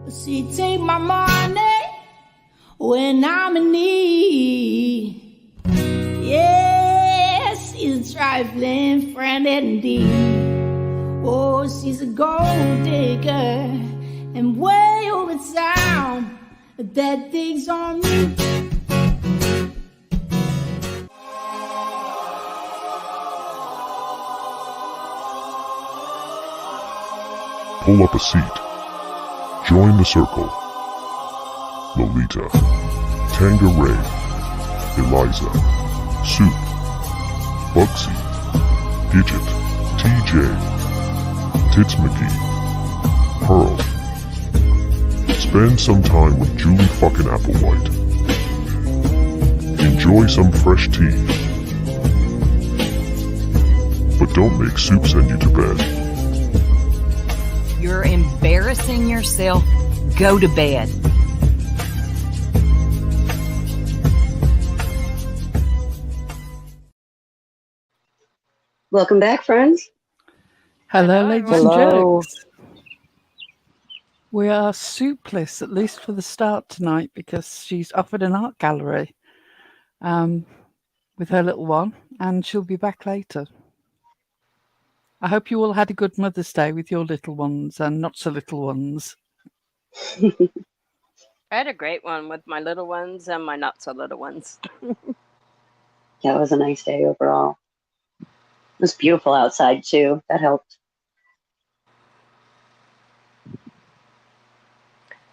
She take my money when I'm in need. Yes, she's a trifling friend indeed. Oh, she's a gold digger and way over town. That thing's on me. Pull up a seat. Join the circle. Lolita, Tangeray, Eliza, Soup, Bugsy, Gidget, TJ, Tits McGee, Pearl. Spend some time with Julie fucking Applewhite. Enjoy some fresh tea. But don't make Soup send you to bed. You're embarrassing yourself. Go to bed. Welcome back, friends. Hello, ladies Hello. and gents. We are Soupless, at least for the start tonight, because she's offered an art gallery with her little one, and she'll be back later. I hope you all had a good Mother's Day with your little ones and not so little ones. I had a great one with my little ones and my not so little ones. Yeah, it was a nice day overall. It was beautiful outside too. That helped.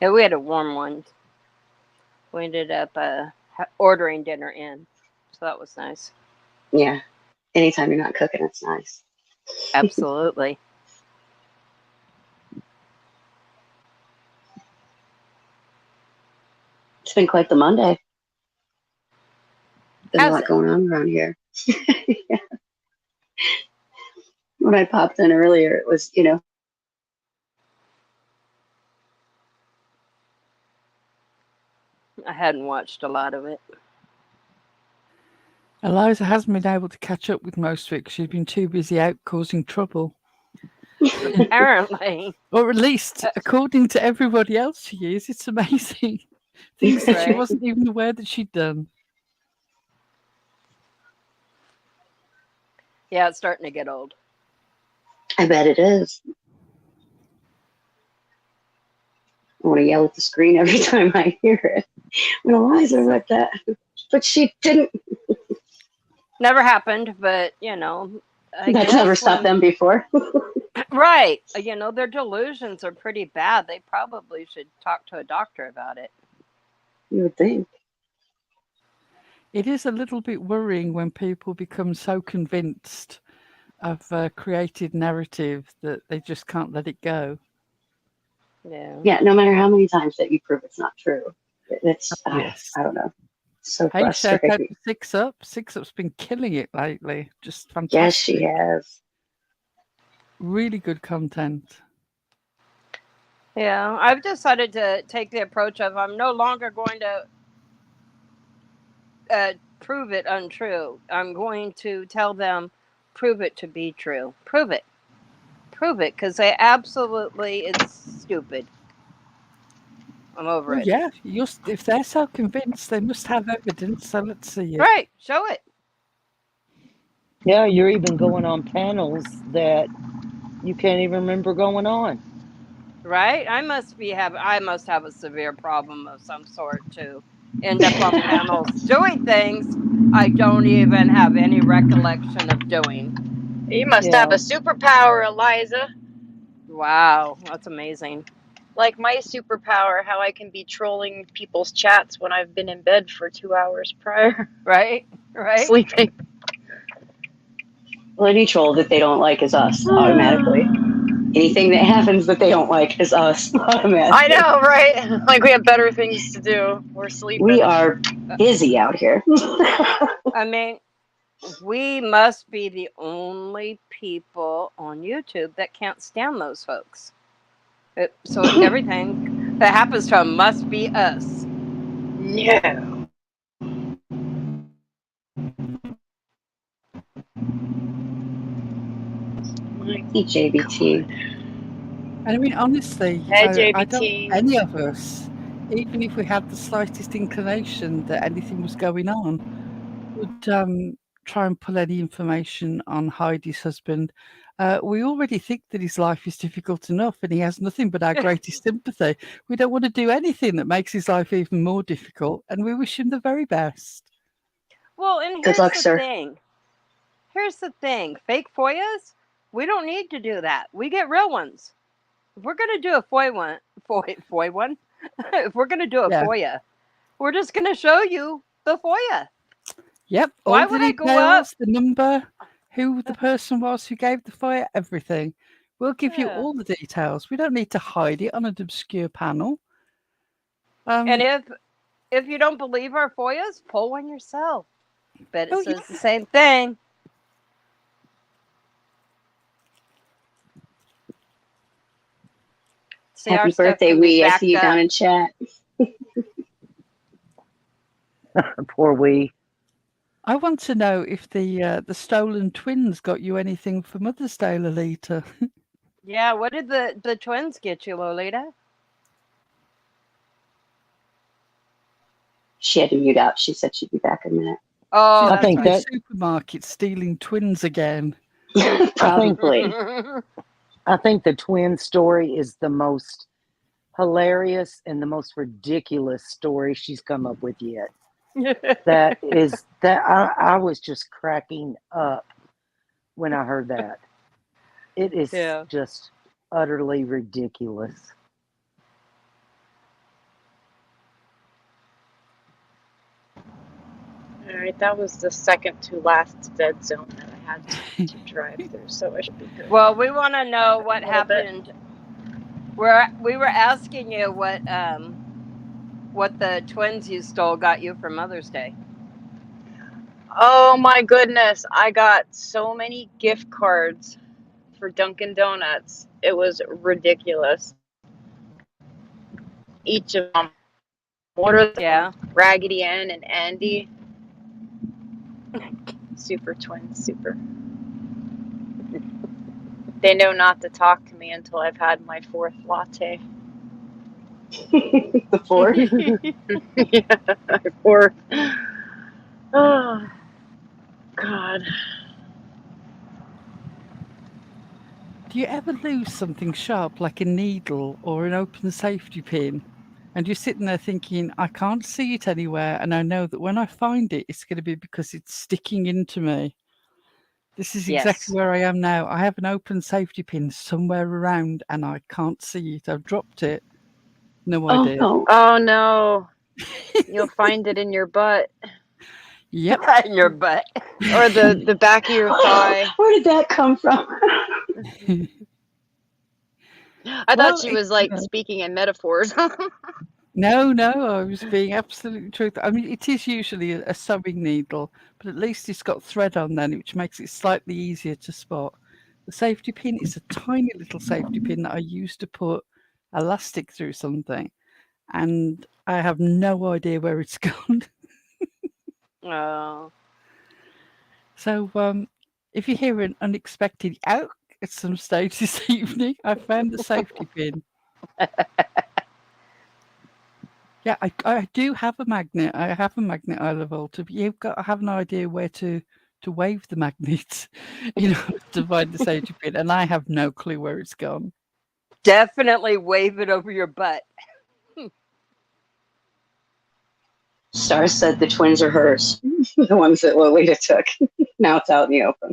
Yeah, we had a warm one. We ended up ordering dinner in, so that was nice. Yeah. Anytime you're not cooking, it's nice. Absolutely. It's been quite the Monday. There's How's a lot it? going on around here. Yeah. When I popped in earlier, it was, I hadn't watched a lot of it. Eliza hasn't been able to catch up with most of it because she's been too busy out causing trouble. Apparently. Or at least, according to everybody else she is. It's amazing. Things that she Right. wasn't even aware that she'd done. Yeah, it's starting to get old. I bet it is. I want to yell at the screen every time I hear it. When Eliza like that. But she didn't. Never happened, but, That's never stopped them before. Right. Their delusions are pretty bad. They probably should talk to a doctor about it. You would think. It is a little bit worrying when people become so convinced of a created narrative that they just can't let it go. Yeah. Yeah, no matter how many times that you prove it's not true. It's, Yes. I don't know. So Hey, shout out frustrating. to Six Up. Six Up's been killing it lately. Just fantastic. Yes, she has. Really good content. Yeah, I've decided to take the approach of I'm no longer going to prove it untrue. I'm going to tell them, prove it to be true. Prove it. Prove it, because it's stupid. I'm over Well, it. yeah, if they're so convinced, they must have evidence, so let's see it. Right, show it. Yeah, you're even going on panels that you can't even remember going on. Right? I must have a severe problem of some sort to end up on panels doing things I don't even have any recollection of doing. You must have a superpower, Eliza. Wow, that's amazing. Like my superpower, how I can be trolling people's chats when I've been in bed for 2 hours prior. Right? Sleeping. Well, any troll that they don't like is us automatically. Anything that happens that they don't like is us automatically. I know, right? Like we have better things to do. We're sleeping. We are busy out here. I mean, we must be the only people on YouTube that can't stand those folks. So everything that happens to them must be us. No. Might be JBT. God. I And I mean, honestly, Hey, I don't think JBT. any of us, even if we had the slightest inclination that anything was going on, would try and pull any information on Heidi's husband. We already think that his life is difficult enough and he has nothing but our greatest sympathy. We don't want to do anything that makes his life even more difficult, and we wish him the very best. Well, and Good here's luck, the sir. thing. Here's the thing. Fake FOIAs, we don't need to do that. We get real ones. If we're gonna do a FOIA one, if we're gonna do a Yeah. FOIA, we're just gonna show you the FOIA. Yep, Why all the would I go up? details, the number, who the person was who gave the fire, everything. We'll give you Yeah. all the details. We don't need to hide it on an obscure panel. And if you don't believe our FOIAs, pull one yourself. Bet it Oh, says yeah. the same thing. See, our Happy stuff birthday, can be Wee. I backed see you down up. in chat. Poor wee. I want to know if the stolen twins got you anything for Mother's Day, Lolita. Yeah, what did the twins get you, Lolita? She had to mute out. She said she'd be back in a minute. Oh, She's I that's think in the right. that supermarket stealing twins again. Probably. I think the twin story is the most hilarious and the most ridiculous story she's come up with yet. That I was just cracking up when I heard that. It is Yeah. just utterly ridiculous. Alright, that was the second to last dead zone that I had to drive through, so I should be good. Well, we want to know what A little bit. happened. We were asking you what the twins you stole got you for Mother's Day. Oh my goodness, I got so many gift cards for Dunkin' Donuts. It was ridiculous. Each of them. What are them? Yeah. Raggedy Ann and Andy. Super twins, super. They know not to talk to me until I've had my fourth latte. The fourth. Yeah, fourth. Oh, God. Do you ever lose something sharp like a needle or an open safety pin? And you're sitting there thinking, I can't see it anywhere. And I know that when I find it, it's going to be because it's sticking into me. This is Yes. exactly where I am now. I have an open safety pin somewhere around and I can't see it. I've dropped it. No Oh, idea. no. Oh no. You'll find it in your butt. Yep. In your butt. Or the back of your thigh. Where did that come from? I Well, thought she was like speaking in metaphors. No, I was being absolutely truthful. I mean, it is usually a sewing needle, but at least it's got thread on then, which makes it slightly easier to spot. The safety pin is a tiny little safety pin that I use to put elastic through something, and I have no idea where it's gone. Oh. So, if you hear an unexpected out at some stage this evening, I found the safety pin. Yeah, I do have a magnet. I have a magnet I love Alta, but you've got to have an idea where to wave the magnet, to find the safety pin, and I have no clue where it's gone. Definitely wave it over your butt. Star said the twins are hers. The ones that Lolita took. Now it's out in the open.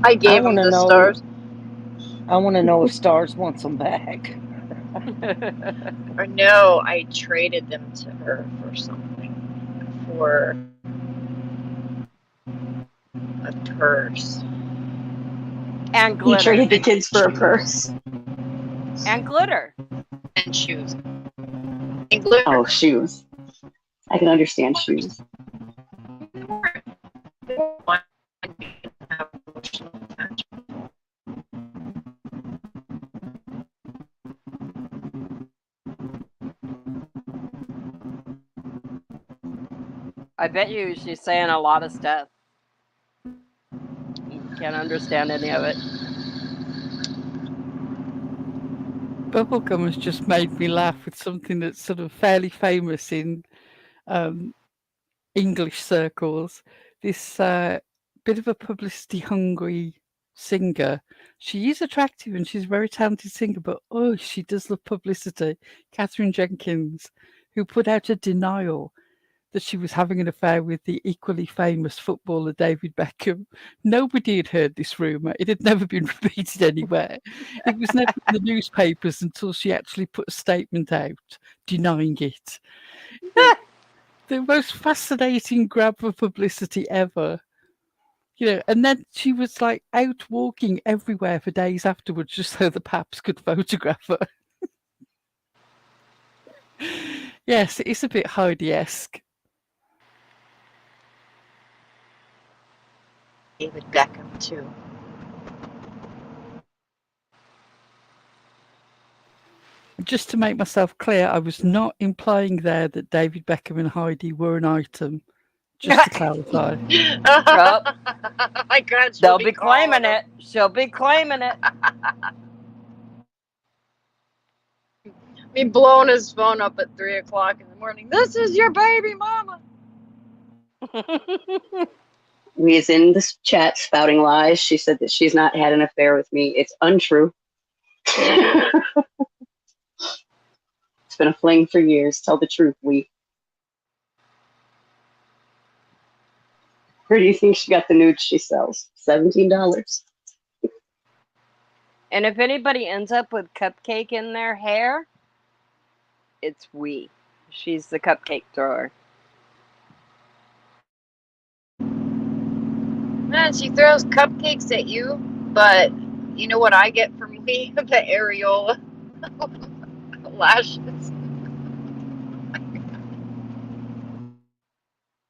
I gave him the stars. I want to know if Stars wants them back. Or no, I traded them to her for something. For a purse. And You glitter. traded the kids for a purse. And glitter. And shoes. And glitter. Oh, shoes. I can understand shoes. I bet you she's saying a lot of stuff. Can't understand any of it. bubblegum has just made me laugh with something that's sort of fairly famous in English circles. This bit of a publicity hungry singer. She is attractive and she's a very talented singer, but oh, she does love publicity. Catherine Jenkins, who put out a denial that she was having an affair with the equally famous footballer David Beckham. Nobody had heard this rumour. It had never been repeated anywhere. It was never in the newspapers until she actually put a statement out denying it. The most fascinating grab for publicity ever. You know, and then she was like out walking everywhere for days afterwards just so the paps could photograph her. Yes, it's a bit Heidi-esque. David Beckham too. Just to make myself clear, I was not implying there that David Beckham and Heidi were an item. Just to clarify. Well, Oh my God, they'll be claiming it. She'll be claiming it. Me blowing his phone up at 3 o'clock in the morning. This is your baby mama. We is in this chat spouting lies. She said that she's not had an affair with me. It's untrue. It's been a fling for years. Tell the truth, we. Where do you think she got the nudes she sells? $17. And if anybody ends up with cupcake in their hair, it's we. She's the cupcake thrower. Man, she throws cupcakes at you, but you know what I get from me? The areola lashes.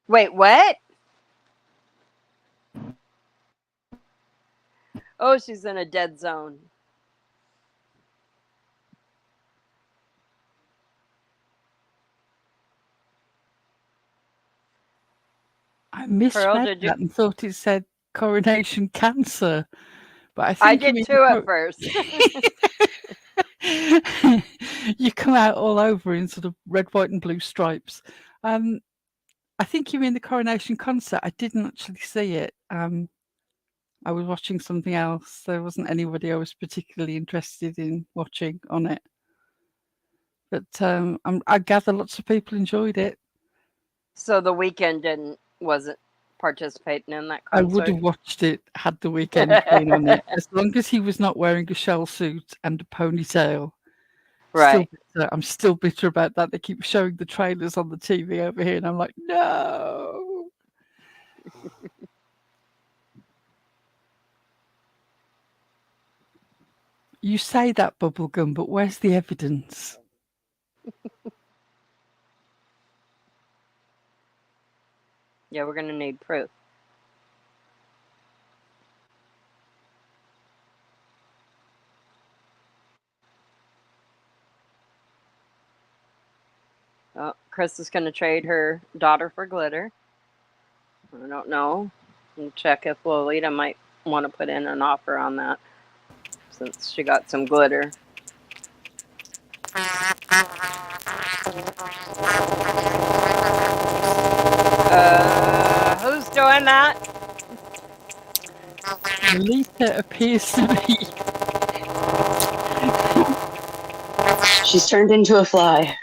Wait, what? Oh, she's in a dead zone. I misread that and thought it said coronation cancer. But I think I did too at first. You come out all over in sort of red, white, and blue stripes. I think you mean the coronation concert. I didn't actually see it. I was watching something else. There wasn't anybody I was particularly interested in watching on it. But I gather lots of people enjoyed it. So the Weeknd wasn't participating in that concert? I would have watched it had the Weeknd been on it, as long as he was not wearing a shell suit and a ponytail. Right. I'm still bitter about that. They keep showing the trailers on the TV over here, and I'm like, no. You say that, Bubblegum, but where's the evidence? Yeah, we're going to need proof. Oh, Chris is going to trade her daughter for glitter. I don't know. We'll check if Lolita might want to put in an offer on that since she got some glitter. Who's doing that? Lolita appears to be. She's turned into a fly.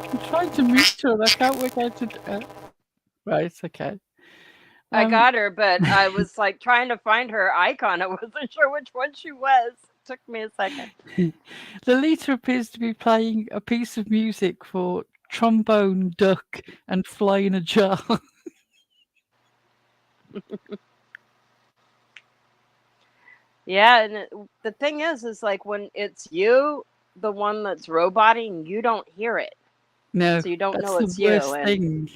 I'm trying to mute her and I can't work out to. Right, okay. I got her, but I was like trying to find her icon. I wasn't sure which one she was. It took me a second. Lolita appears to be playing a piece of music for trombone, duck, and fly in a jar. Yeah, and the thing is like when it's you, the one that's roboting, you don't hear it. No, so you don't that's know it's the you. worst thing.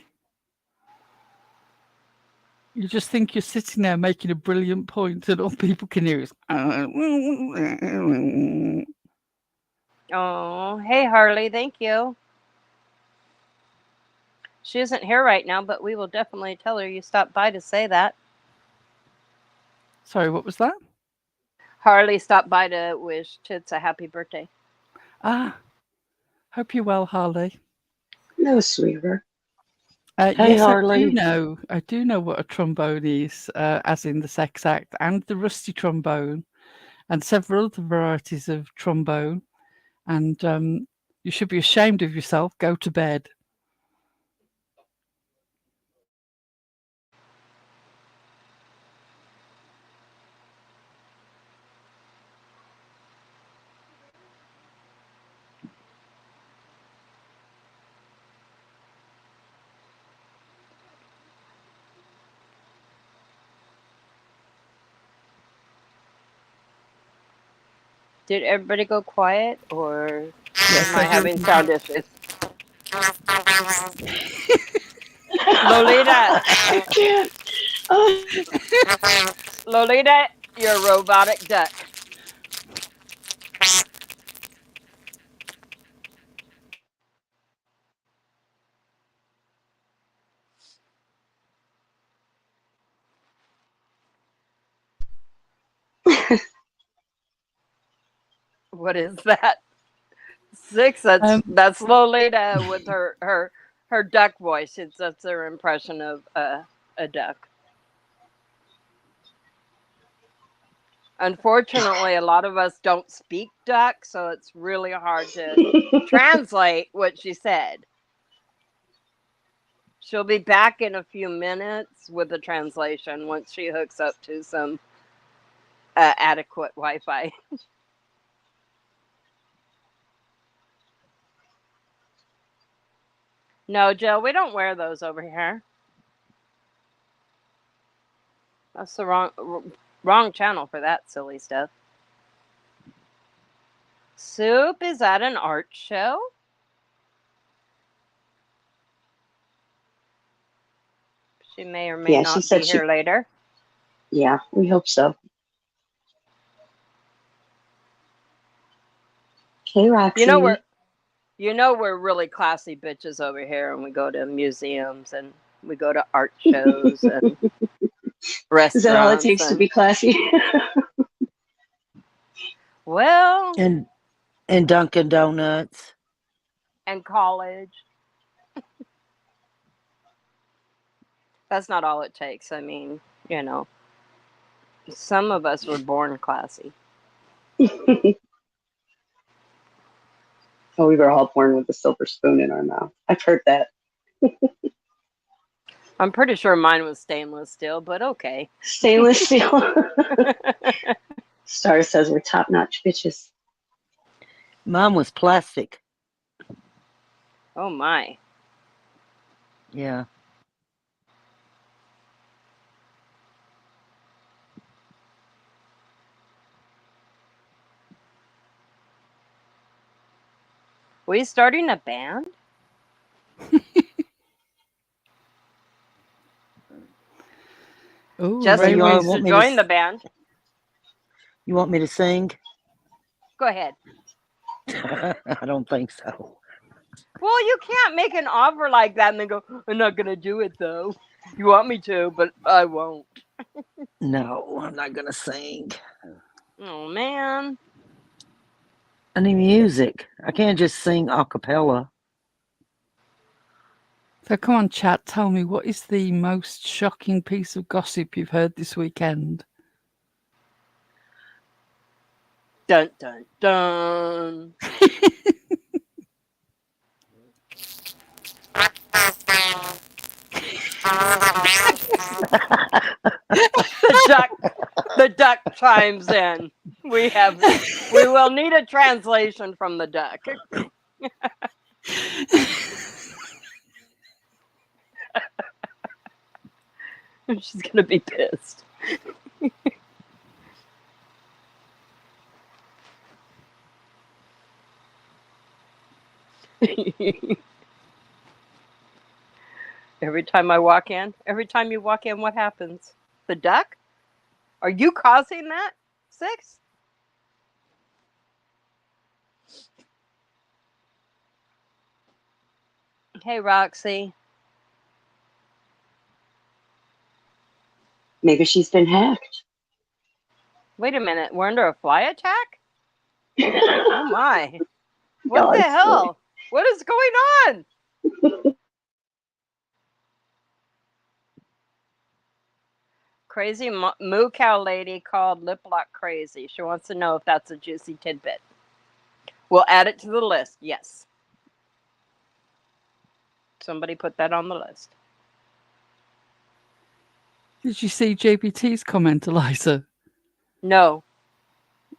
You just think you're sitting there making a brilliant point, and all people can hear is. Oh, hey Harley, thank you. She isn't here right now, but we will definitely tell her you stopped by to say that. Sorry, what was that? Harley stopped by to wish Tits a happy birthday. Ah, hope you're well, Harley. No, sweeter. Hey, Yes, Harley. I do know what a trombone is, as in the sex act, and the rusty trombone, and several other varieties of trombone. And you should be ashamed of yourself. Go to bed. Did everybody go quiet, or Yes, am I having everyone. sound issues? Lolita, I can't. Oh. Lolita, you're a robotic duck. What is that? Six. That's Lolita with her duck voice. That's her impression of a duck. Unfortunately, a lot of us don't speak duck, so it's really hard to translate what she said. She'll be back in a few minutes with the translation once she hooks up to some adequate Wi-Fi. No, Jill, we don't wear those over here. That's the wrong channel for that silly stuff. Soup is at an art show. She may or may Yeah, she not be said here later. Yeah, we hope so. Hey, Roxy. You know we're really classy bitches over here, and we go to museums and we go to art shows and restaurants. Is that all it takes to be classy? Well, And Dunkin' Donuts. and college. That's not all it takes. I mean, you know, some of us were born classy. Oh, we were all born with a silver spoon in our mouth. I've heard that. I'm pretty sure mine was stainless steel, but okay. Stainless steel. Star says we're top-notch bitches. Mine was plastic. Oh my. Yeah. Were you starting a band? Oh, Jesse you wants want to me to join the band. You want me to sing? Go ahead. I don't think so. Well, you can't make an offer like that and then go, I'm not going to do it though. You want me to, but I won't. No, I'm not gonna sing. Oh, man. I need music. I can't just sing a cappella. So come on, chat. Tell me, what is the most shocking piece of gossip you've heard this weekend? Dun, dun, dun. The duck chimes in. We will need a translation from the duck. She's gonna be pissed. Every time you walk in, what happens? The duck? Are you causing that? Six? Hey, Roxy. Maybe she's been hacked. Wait a minute. We're under a fly attack? Oh my. What the God, hell? What is going on? Crazy moo cow lady called lip lock crazy. She wants to know if that's a juicy tidbit. We'll add it to the list. Yes. Somebody put that on the list. Did you see JBT's comment, Eliza? No.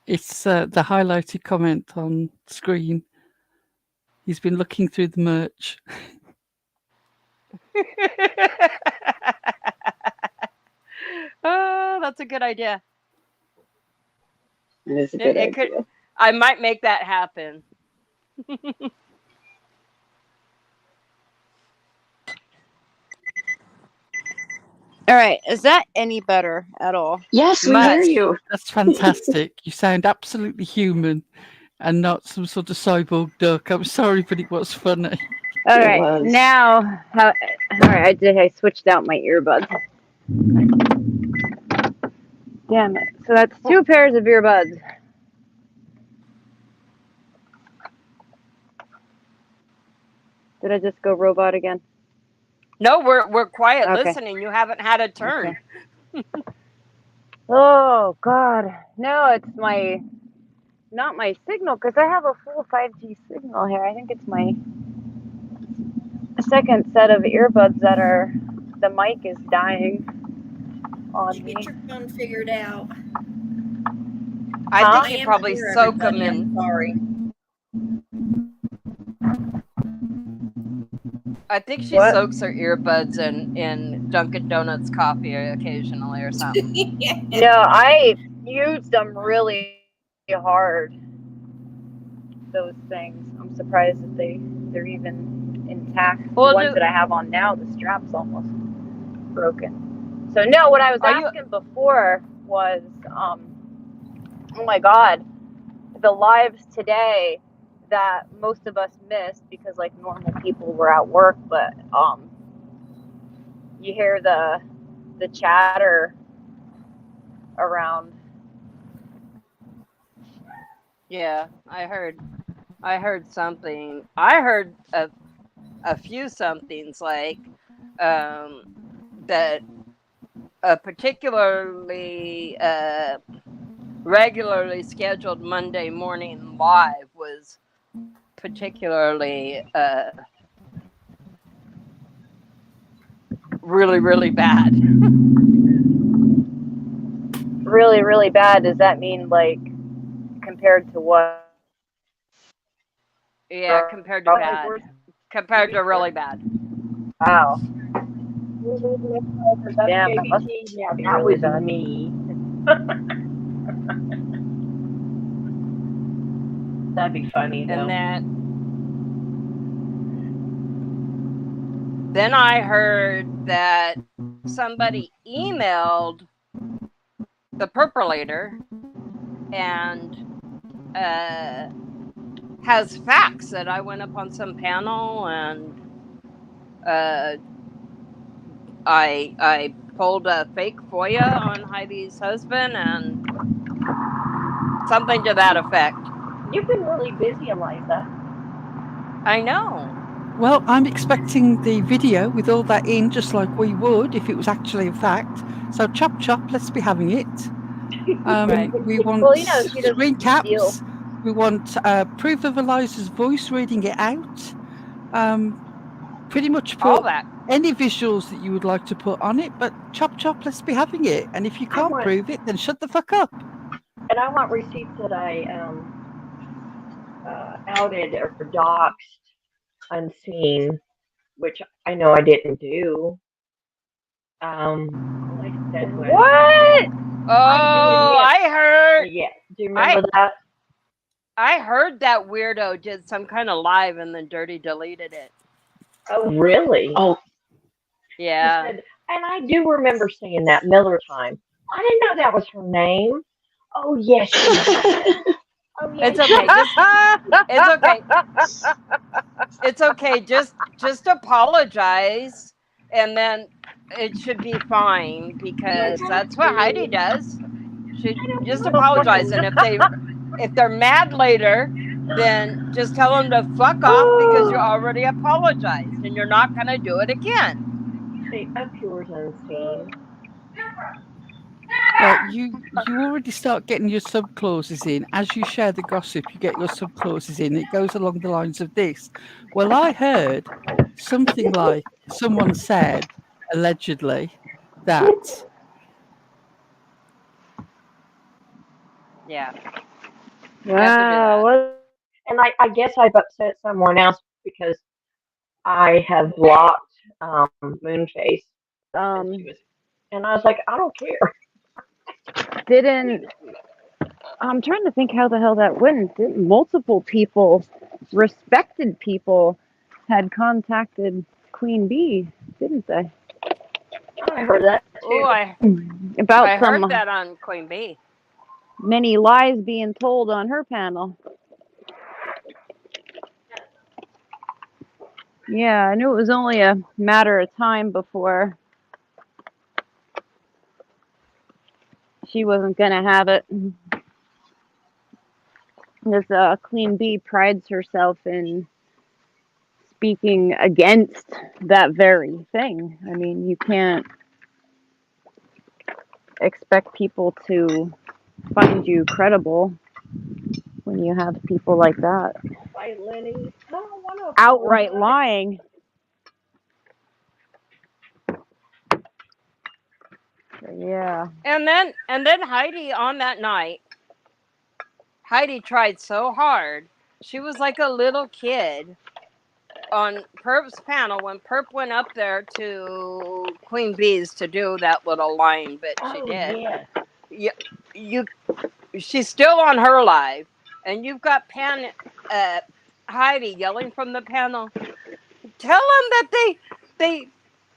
It's the highlighted comment on screen. He's been looking through the merch. Oh, that's a good idea. It is a good idea. I might make that happen. All right. Is that any better at all? Yes, we hear you. That's fantastic. You sound absolutely human and not some sort of cyborg duck. I'm sorry, but it was funny. All right. Now, all right. I switched out my earbuds. Damn it. So that's 2 pairs of earbuds. Did I just go robot again? No, we're quiet Okay. listening. You haven't had a turn. Okay. Oh God, no! It's not my signal because I have a full 5G signal here. I think it's my second set of earbuds the mic is dying on me. Get your phone figured out. I think you probably soak them in. I'm sorry. I think she soaks her earbuds in Dunkin' Donuts coffee occasionally or something. No, I used them really hard. Those things. I'm surprised that they're even intact. Well, the ones that I have on now, the strap's almost broken. So no, what I was asking before was, oh my God, the lives today that most of us missed because like normal people were at work, but you hear the chatter around. Yeah, I heard something. I heard a few somethings like that a particularly regularly scheduled Monday morning live was particularly really, really bad. Really, really bad. Does that mean like compared to what? Yeah, compared to bad. Compared to really bad. Wow. Damn, that must yeah, be that really was bad. me. That'd be funny though. And then I heard that somebody emailed the percolator and has facts that I went up on some panel and I pulled a fake FOIA on Heidi's husband and something to that effect. You've been really busy, Eliza. I know. Well, I'm expecting the video with all that in, just like we would if it was actually a fact. So chop chop, let's be having it. Right. We want screen caps. We want proof of Eliza's voice reading it out. Pretty much put all that. Any visuals that you would like to put on it, but chop chop, let's be having it. And if you can't prove it, then shut the fuck up. And I want receipts that I outed or doxed unseen, which I know I didn't do. All I said was, what? Oh, I heard. Yeah, do you remember that? I heard that weirdo did some kind of live and then Dirty deleted it. Oh, really? Oh, yeah. Said, and I do remember seeing that Miller time. I didn't know that was her name. Oh yes. Oh, yes. It's okay. It's okay. It's okay. Just apologize and then it should be fine because that's what Heidi does. She just apologize, and if they're mad later, then just tell them to fuck off because you already apologized and you're not going to do it again. See, up yours unseen. Yeah, you already start getting your subclauses in. As you share the gossip, you get your subclauses in. It goes along the lines of this. Well, I heard something like someone said, allegedly, that. Yeah. You have to do that. Well, and I guess I've upset someone else because I have blocked Moonface since she was, and I was like, I don't care. I'm trying to think how the hell that went. Multiple people, respected people, had contacted Queen Bee, didn't they? I heard that Oh, too. About I heard some that on Queen Bee. many lies being told on her panel. Yeah, I knew it was only a matter of time before she wasn't gonna have it. This Queen Bee prides herself in speaking against that very thing. I mean, you can't expect people to find you credible when you have people like that By Lenny. No, I want to outright apologize. lying. So, yeah. And then Heidi on that night, Heidi tried so hard. She was like a little kid on Perp's panel when Perp went up there to Queen Bee's to do that little line bit she Oh did. yes. You she's still on her live, and you've got Heidi yelling from the panel. Tell them that they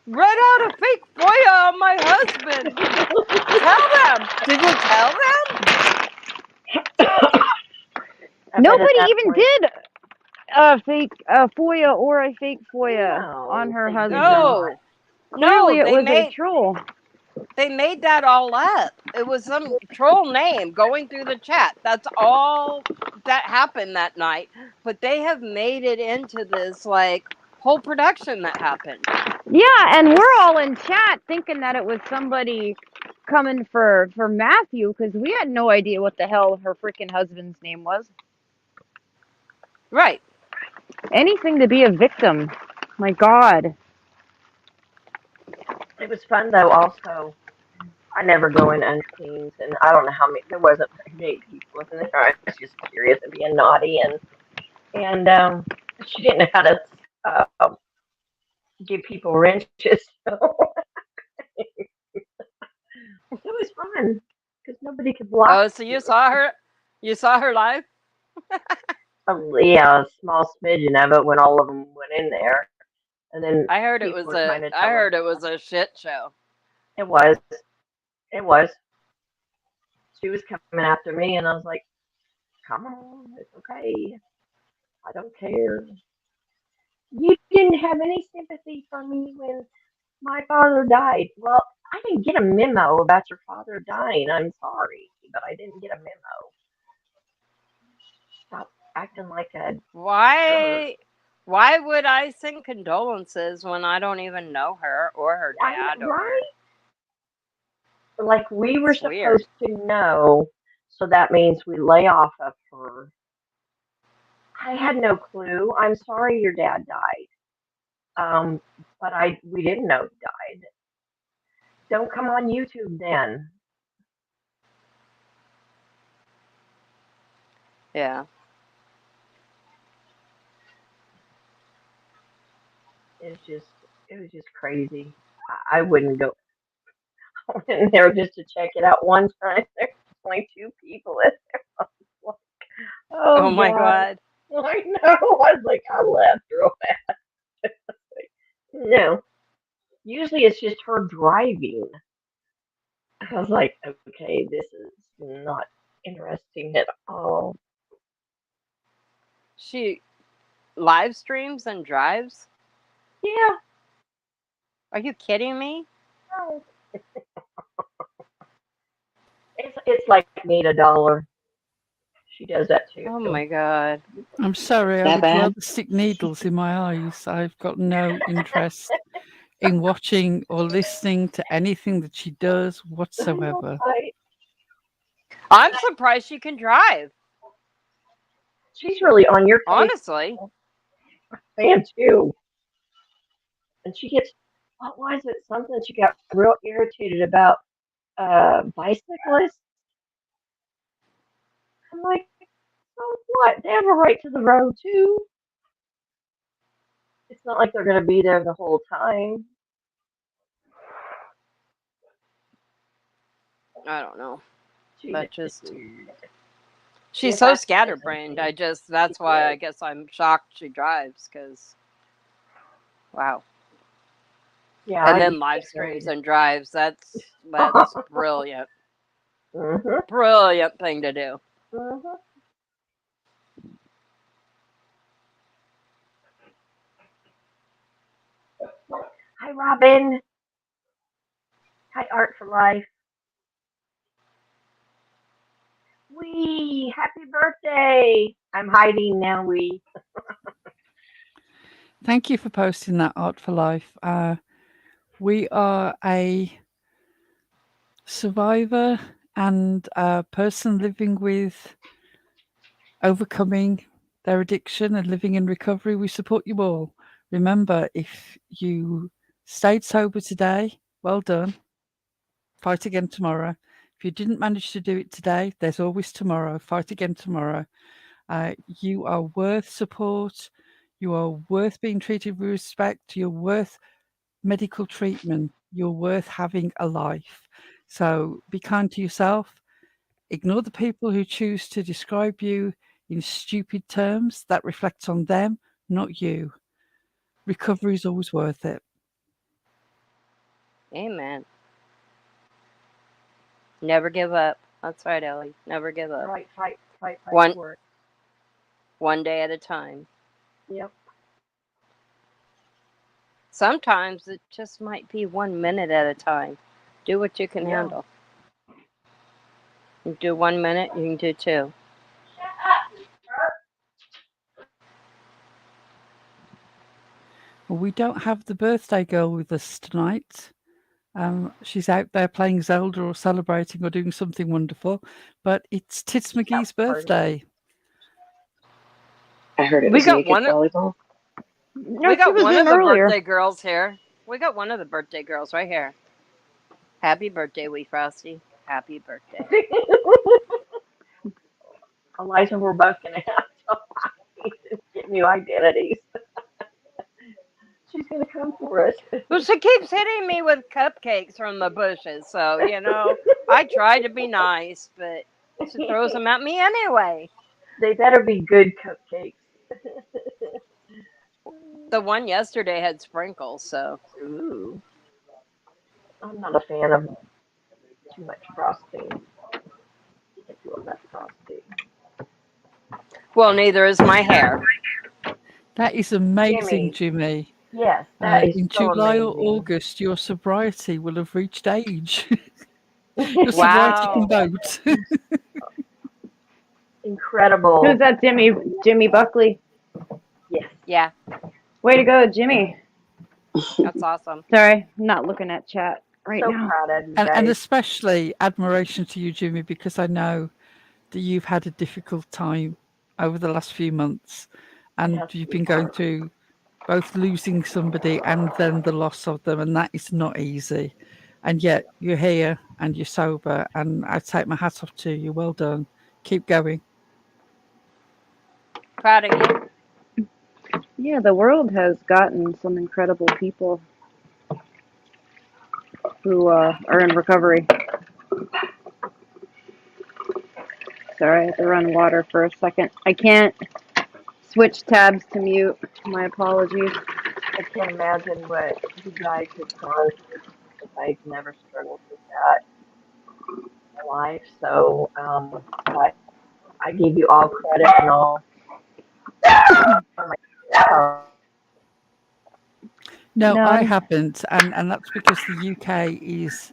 read out a fake FOIA on my husband. Tell them. Did you tell them? Nobody even did a fake FOIA or a fake FOIA on her husband. Clearly, it was a troll. They made that all up. It was some troll name going through the chat. That's all that happened that night. But they have made it into this like whole production that happened. Yeah, and we're all in chat thinking that it was somebody coming for Matthew because we had no idea what the hell her freaking husband's name was. Right. Anything to be a victim. My God. It was fun though. Also, I never go in unscenes, and I don't know how many. There wasn't very many people in there. I was just curious and being naughty, and she didn't know how to give people wrenches. So it was fun because nobody could block. Oh, so you saw her? You saw her live? Yeah, a small smidgen of it when all of them went in there, and then I heard it was a shit show. It was. It was. She was coming after me, and I was like, "Come on, it's okay. I don't care. You didn't have any sympathy for me when my father died. Well, I didn't get a memo about your father dying. I'm sorry, but I didn't get a memo. Stop acting like a jerk." Why would I send condolences when I don't even know her or her dad? Right? Like we were It's weird. supposed to know, so that means we lay off of her. I had no clue. I'm sorry your dad died. But we didn't know he died. Don't come on YouTube then. Yeah. It was just crazy. I wouldn't go. I went in there just to check it out one time. There's only two people in there. I was like, Oh oh my God. God. I know. I was like, I left real fast. No. Usually it's just her driving. I was like, okay, this is not interesting at all. She live streams and drives? Yeah. Are you kidding me? No. It's like $8. She does that too. Oh my God. I'm sorry, I That would bad? rather stick needles in my eyes. I've got no interest in watching or listening to anything that she does whatsoever. I'm surprised she can drive. She's really on your case, Honestly. fan too. And she gets, what was it? Something she got real irritated about bicyclists. I'm like, so what? They have a right to the road too. It's not like they're going to be there the whole time. I don't know. She's That just weird. she's Yes, so I scatterbrained. That's why I guess I'm shocked she drives, because wow. Yeah, And I'd then be live scared. streams and drives. That's brilliant. Mhm. Brilliant thing to do. Mhm. Hi, Robin. Hi, Art for Life. Wee, happy birthday. I'm hiding now, Wee. Thank you for posting that, Art for Life. We are a survivor and a person living with overcoming their addiction and living in recovery. We support you all. Remember, if you stayed sober today, well done. Fight again tomorrow. If you didn't manage to do it today, there's always tomorrow. Fight again tomorrow. You are worth support. You are worth being treated with respect. You're worth medical treatment. You're worth having a life. So be kind to yourself. Ignore the people who choose to describe you in stupid terms. That reflects on them, not you. Recovery is always worth it. Amen. Never give up. That's right, Ellie. Never give up. Right, fight One for it. one day at a time. Yep. Sometimes it just might be 1 minute at a time. Do what you can Yeah. handle. You do 1 minute, you can do two. Well, we don't have the birthday girl with us tonight. She's out there playing Zelda or celebrating or doing something wonderful. But it's Tits McGee's birthday. I heard it We was got naked one of volleyball. No, we she got was one in of the earlier. birthday girls here. We got one of the birthday girls right here. Happy birthday, Wee Frosty. Happy birthday. Eliza, we're both going to have to get new identities. She's going to come for us. Well, she keeps hitting me with cupcakes from the bushes, so I try to be nice, but she throws them at me anyway. They better be good cupcakes. The one yesterday had sprinkles, so Ooh. I'm not a fan of too much frosting. If you want that frosting. well, neither is my hair. That is amazing, Jimmy. Jimmy. Yes, that is In so July or amazing. August, your sobriety will have reached age. Your sobriety Wow. can vote. Incredible. Who's that, Jimmy? Jimmy Buckley. Yes. Yeah, Way to go, Jimmy. that's awesome. Sorry, I'm not looking at chat right So now. proud of you and guys. especially admiration to you, Jimmy, because I know that you've had a difficult time over the last few months and It has to you've be been going hard. through both losing somebody and then the loss of them, and that is not easy. And yet you're here and you're sober, and I take my hat off to you. Well done. Keep going. Proud of you. Yeah, the world has gotten some incredible people who are in recovery. Sorry, I have to run water for a second. I can't switch tabs to mute. My apologies. I can't imagine what you guys have gone through because I've never struggled with that in my life. So, but I give you all credit and all. Oh my God. No, No, I haven't, and that's because the UK is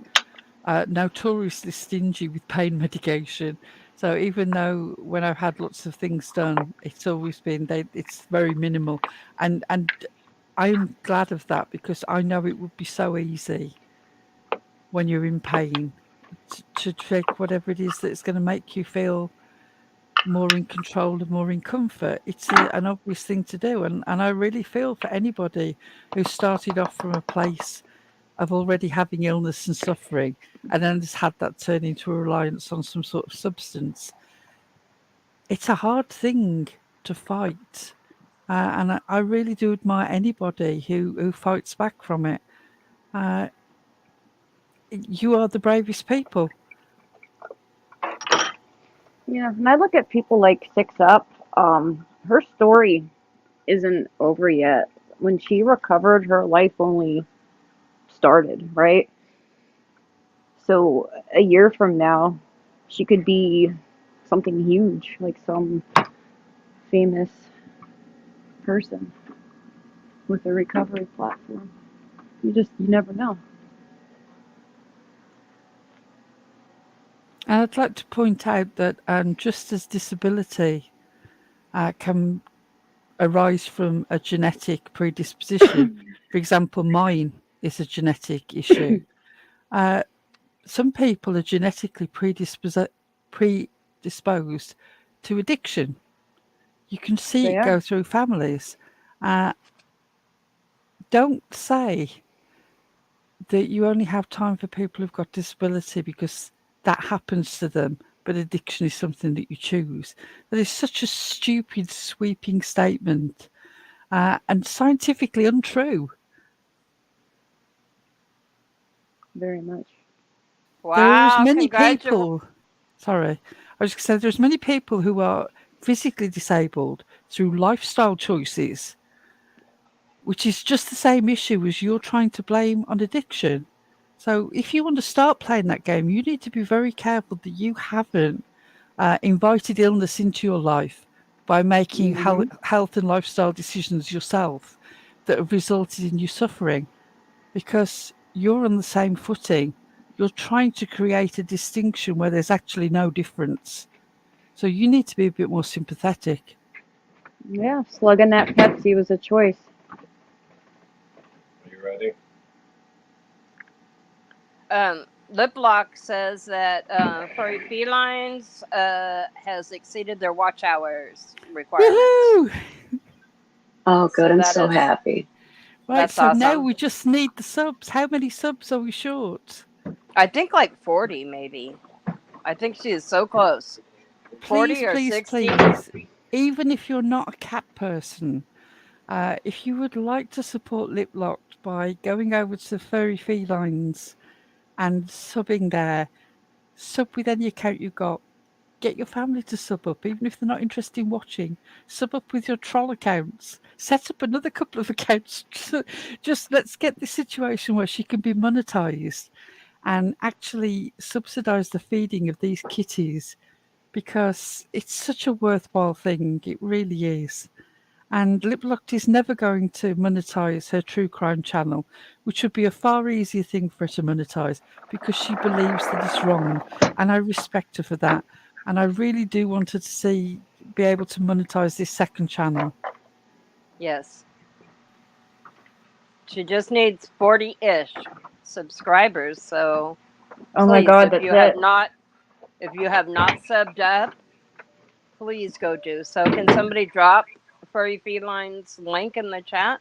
notoriously stingy with pain medication. So even though when I've had lots of things done, it's always been it's very minimal, and I'm glad of that because I know it would be so easy when you're in pain to take whatever it is that's going to make you feel more in control and more in comfort. It's an obvious thing to do, and I really feel for anybody who started off from a place of already having illness and suffering, and then has had that turn into a reliance on some sort of substance. It's a hard thing to fight, and I really do admire anybody who fights back from it. Uh, you are the bravest people. yeah. And I look at people like Six Up. Her story isn't over yet. When she recovered, her life only started, right? So a year from now, she could be something huge, like some famous person with a recovery platform. You never know. And I'd like to point out that just as disability can arise from a genetic predisposition, for example, mine is a genetic issue. Some people are genetically predisposed to addiction. You can see They it are. go through families. Don't say that you only have time for people who've got disability because that happens to them, but addiction is something that you choose. That is such a stupid, sweeping statement and scientifically untrue. Very much. There are as Wow, many congratulations. people, sorry, I was going to say there's many people who are physically disabled through lifestyle choices, which is just the same issue as you're trying to blame on addiction. So if you want to start playing that game, you need to be very careful that you haven't invited illness into your life by making health and lifestyle decisions yourself that have resulted in you suffering, because you're on the same footing. You're trying to create a distinction where there's actually no difference. So you need to be a bit more sympathetic. Yeah, slugging that Pepsi was a choice. Are you ready? Liplock says that furry felines has exceeded their watch hours requirements. Woohoo! Oh, good. So I'm that so is happy. Right, that's so now awesome. we just need the subs. How many subs are we short? I think like 40 maybe. I think she is so close. Please, 40 or please, 60. please, even if you're not a cat person, if you would like to support Liplocked by going over to Furry Felines and subbing there, sub with any account you've got. Get your family to sub up, even if they're not interested in watching. Sub up with your troll accounts. Set up another couple of accounts. Just let's get the situation where she can be monetized and actually subsidize the feeding of these kitties, because it's such a worthwhile thing. It really is. And Liplocked is never going to monetize her true crime channel, which would be a far easier thing for her to monetize, because she believes that it's wrong. And I respect her for that. And I really do want her to be able to monetize this second channel. Yes. She just needs 40-ish subscribers. So Oh my please, God, that's it. if you have not subbed up, please go do so. Can somebody drop Furry Felines link in the chat?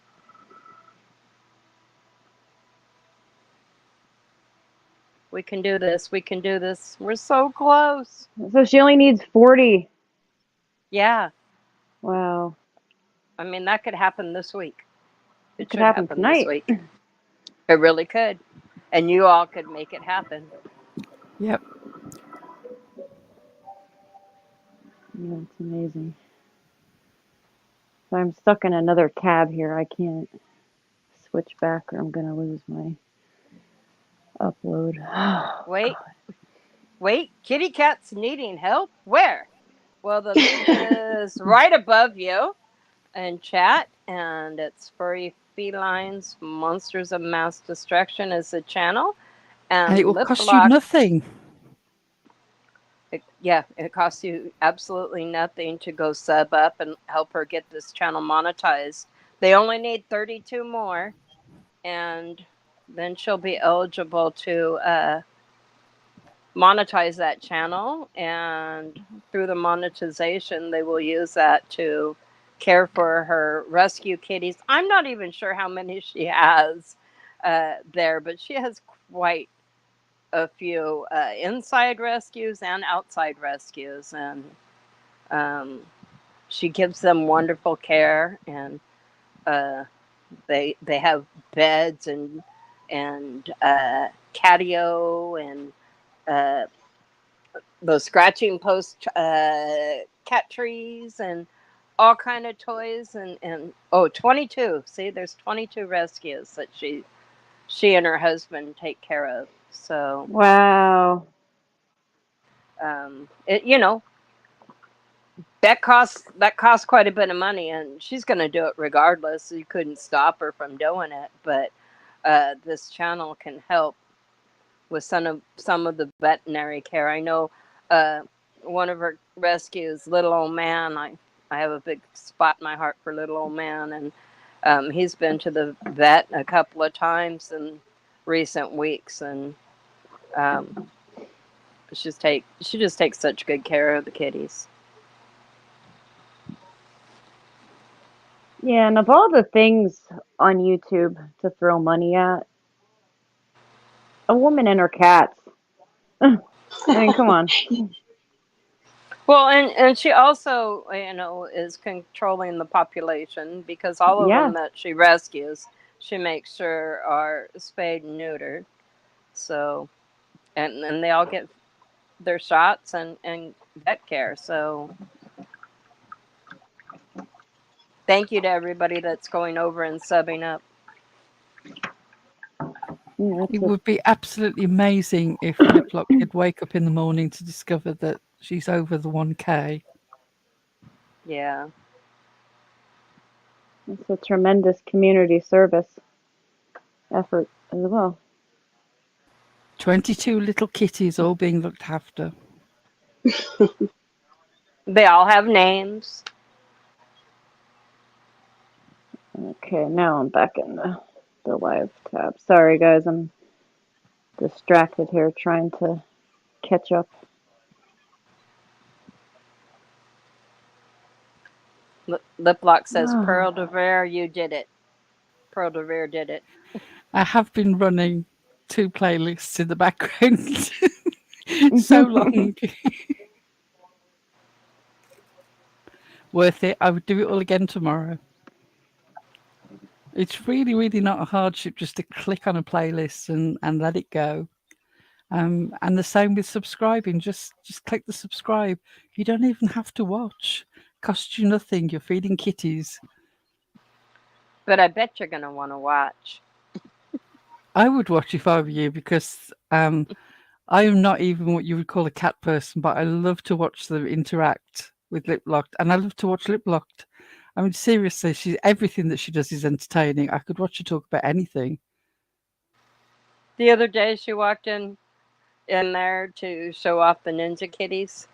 We can do this. We can do this. We're so close. So she only needs 40. Yeah. Wow. I mean, that could happen this week. It It could should happen happen this tonight. week. It really could. And you all could make it happen. Yep. Yeah, it's amazing. So I'm stuck in another tab here. I can't switch back or I'm going to lose my upload. Wait. Wait. Kitty cat's needing help? Where? Well, the link is right above you in chat, and it's Furry Felines, Monsters of Mass Destruction is the channel. And it will Lip cost you Lock, nothing. it costs you absolutely nothing to go sub up and help her get this channel monetized. They only need 32 more, and then she'll be eligible to monetize that channel. And through the monetization, they will use that to care for her rescue kitties. I'm not even sure how many she has there, but she has quite a few inside rescues and outside rescues, and she gives them wonderful care. And they have beds and catio and those scratching post cat trees and all kind of toys and 22. See, there's 22 rescues that she and her husband take care of. So Wow. it that costs quite a bit of money, and she's going to do it regardless. You couldn't stop her from doing it, but this channel can help with some of the veterinary care. I know one of her rescues, Little Old Man. I have a big spot in my heart for Little Old Man, and he's been to the vet a couple of times in recent weeks, and she just takes such good care of the kitties. Yeah, and of all the things on YouTube to throw money at, a woman and her cats. I mean, come on. Well, and she also, is controlling the population, because all of Yeah. them that she rescues, she makes sure are spayed and neutered. So, and they all get their shots and vet care. So, thank you to everybody that's going over and subbing up. Yeah, It would be absolutely amazing if Liplock could wake up in the morning to discover that she's over the 1K. Yeah. it's a tremendous community service effort as well. 22 little kitties all being looked after. They all have names. Okay, now I'm back in the live tab. Sorry, guys, I'm distracted here trying to catch up. Liplock says, Pearl de Verre, you did it. Pearl de Verre did it. I have been running 2 playlists in the background so long. Worth it. I would do it all again tomorrow. It's really, really not a hardship just to click on a playlist and let it go. And the same with subscribing. Just click the subscribe. You don't even have to watch. Costs you nothing. You're feeding kitties. But I bet you're going to want to watch. I would watch if I were you, because I am not even what you would call a cat person, but I love to watch them interact with Liplocked, and I love to watch Liplocked. I mean, seriously, everything that she does is entertaining. I could watch her talk about anything. The other day, she walked in there to show off the ninja kitties.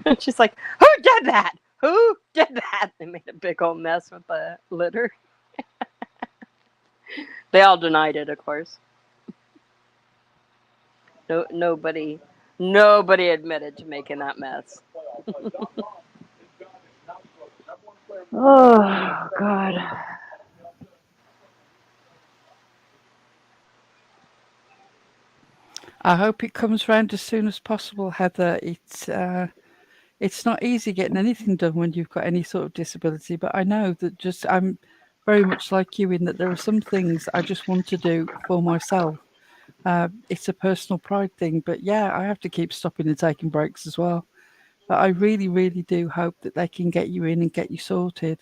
And she's like, "Who did that? Who did that?" They made a big old mess with the litter. They all denied it, of course. Nobody admitted to making that mess. Oh, God. I hope it comes round as soon as possible, Heather. It's not easy getting anything done when you've got any sort of disability, but I know that I'm very much like you in that there are some things I just want to do for myself. It's a personal pride thing, but yeah, I have to keep stopping and taking breaks as well. But I really, really do hope that they can get you in and get you sorted.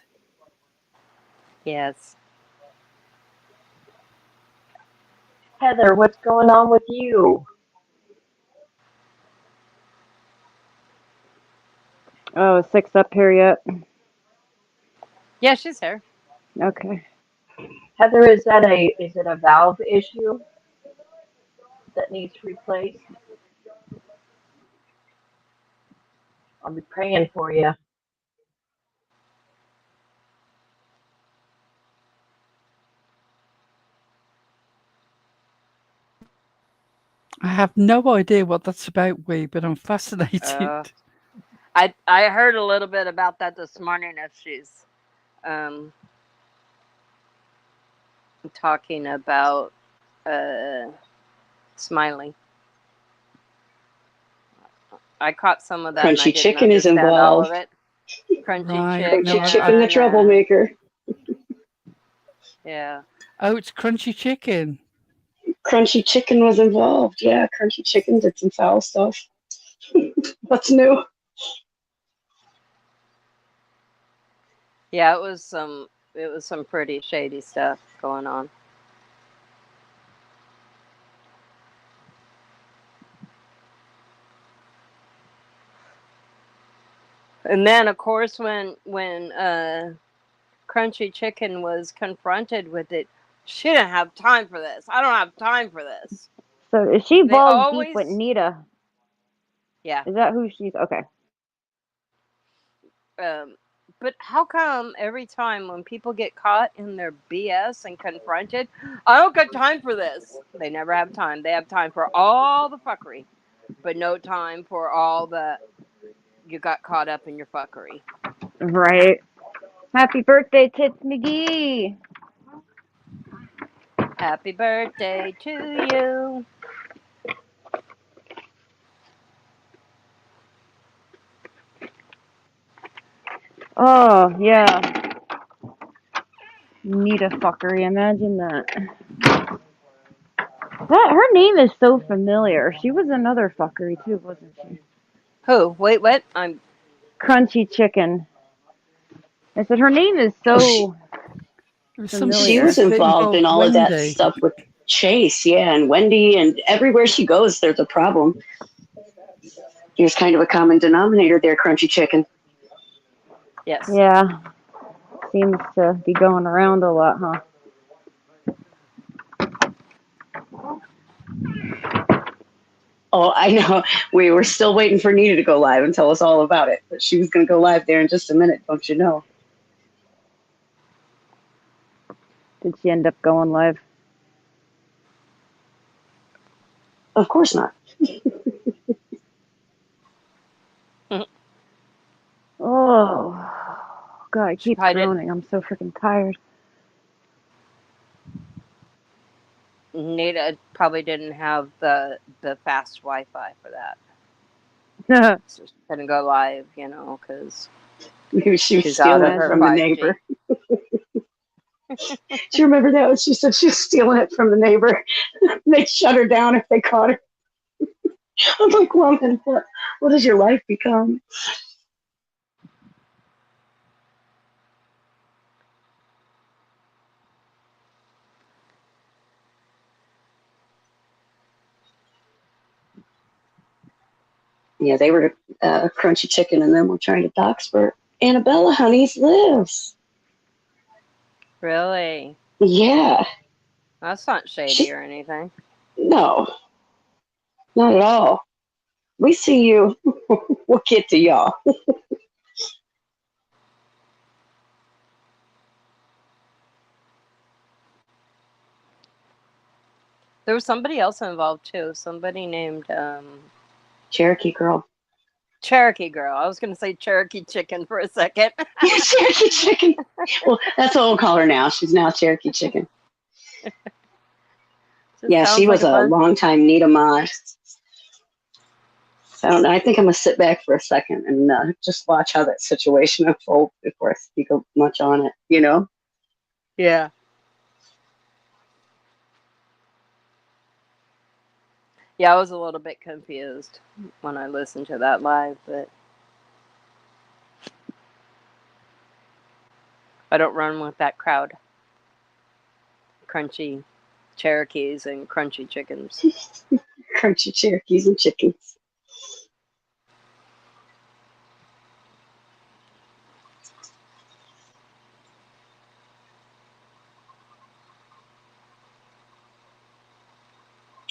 Yes. Heather, what's going on with you? Oh, is 6 up here yet? Yeah, she's here. Okay. Heather, is it a valve issue that needs replaced? I'll be praying for you. I have no idea what that's about, Wee, but I'm fascinated. I heard a little bit about that this morning as she's talking about Smiley. I caught some of that and I Crunchy didn't chicken is understand all of involved. it. Crunchy Right. chicken. No, Crunchy chicken, the troublemaker. Yeah. Oh, it's crunchy chicken. Crunchy chicken was involved. Yeah, crunchy chicken did some foul stuff. What's new? Yeah, it was some pretty shady stuff going on. And then of course when Crunchy Chicken was confronted with it, she didn't have time for this. I don't have time for this. So is she They balls deep with always Nita? Yeah. Is that who she's? Okay. But how come every time when people get caught in their BS and confronted, I don't got time for this. They never have time. They have time for all the fuckery, but no time for all the you got caught up in your fuckery. Right. Happy birthday, Tits McGee. Happy birthday to you. Oh yeah. Nita fuckery. Imagine that. That her name is so familiar. She was another fuckery too, wasn't she? Who? Wait, what? I'm Crunchy Chicken. I said her name is Oh, so Some she familiar. was stuff that involved in involved all of that Wendy. stuff with Chase, yeah, and Wendy, and everywhere she goes, there's a problem. There's kind of a common denominator there, Crunchy Chicken. yes. Yeah. Seems to be going around a lot, huh? Oh, I know. We were still waiting for Nita to go live and tell us all about it, but she was going to go live there in just a minute, don't you know? Did she end up going live? Of course not. Oh, God, I She keep probably didn't groaning. I'm so freaking tired. Nita probably didn't have the fast Wi-Fi for that. So she couldn't go live, because Maybe she was she's out stealing of it her Imagine. from the 5G. neighbor. Do you remember that? When she said she was stealing it from the neighbor. They'd shut her down if they caught her. I'm like, woman, what has your life become? Yeah, they were Crunchy Chicken, and then we're trying to dox where Annabella Honeys lives. Really? Yeah. That's not shady or anything. No, not at all. We see you. We'll get to y'all. There was somebody else involved too. Somebody named Cherokee girl. Cherokee Girl. I was going to say Cherokee Chicken for a second. Cherokee Chicken. Well, that's what we'll call her now. She's now Cherokee Chicken. Yeah, she was a longtime Nita mod. So I don't know. I think I'm gonna sit back for a second and just watch how that situation unfolds before I speak much on it. Yeah. Yeah, I was a little bit confused when I listened to that live, but I don't run with that crowd. Crunchy Cherokees and crunchy chickens. Crunchy Cherokees and chickens.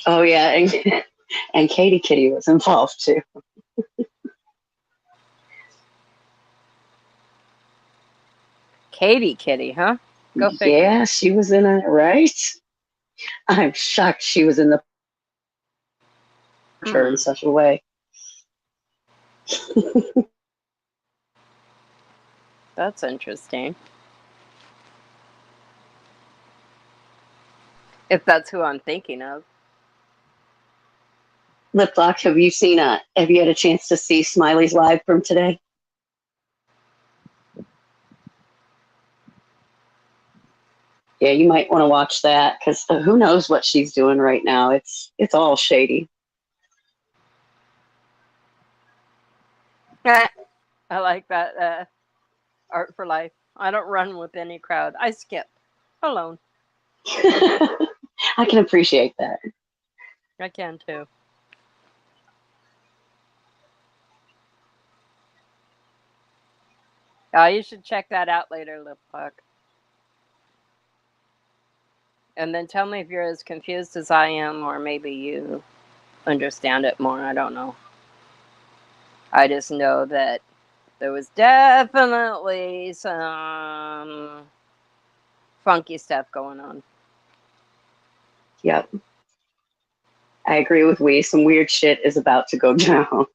Oh yeah, and, and Katie Kitty was involved too. Katie Kitty, huh? Go figure. Yeah, she was in it, right? I'm shocked she was in the picture in such a way. That's interesting. If that's who I'm thinking of. Liplock, have you had a chance to see Smiley's live from today? Yeah, you might want to watch that because who knows what she's doing right now. It's all shady. I like that art for life. I don't run with any crowd. I skip alone. I can appreciate that. I can too. Oh, you should check that out later, Lip Puck. And then tell me if you're as confused as I am, or maybe you understand it more. I don't know. I just know that there was definitely some funky stuff going on. Yep. I agree with Wee. Some weird shit is about to go down.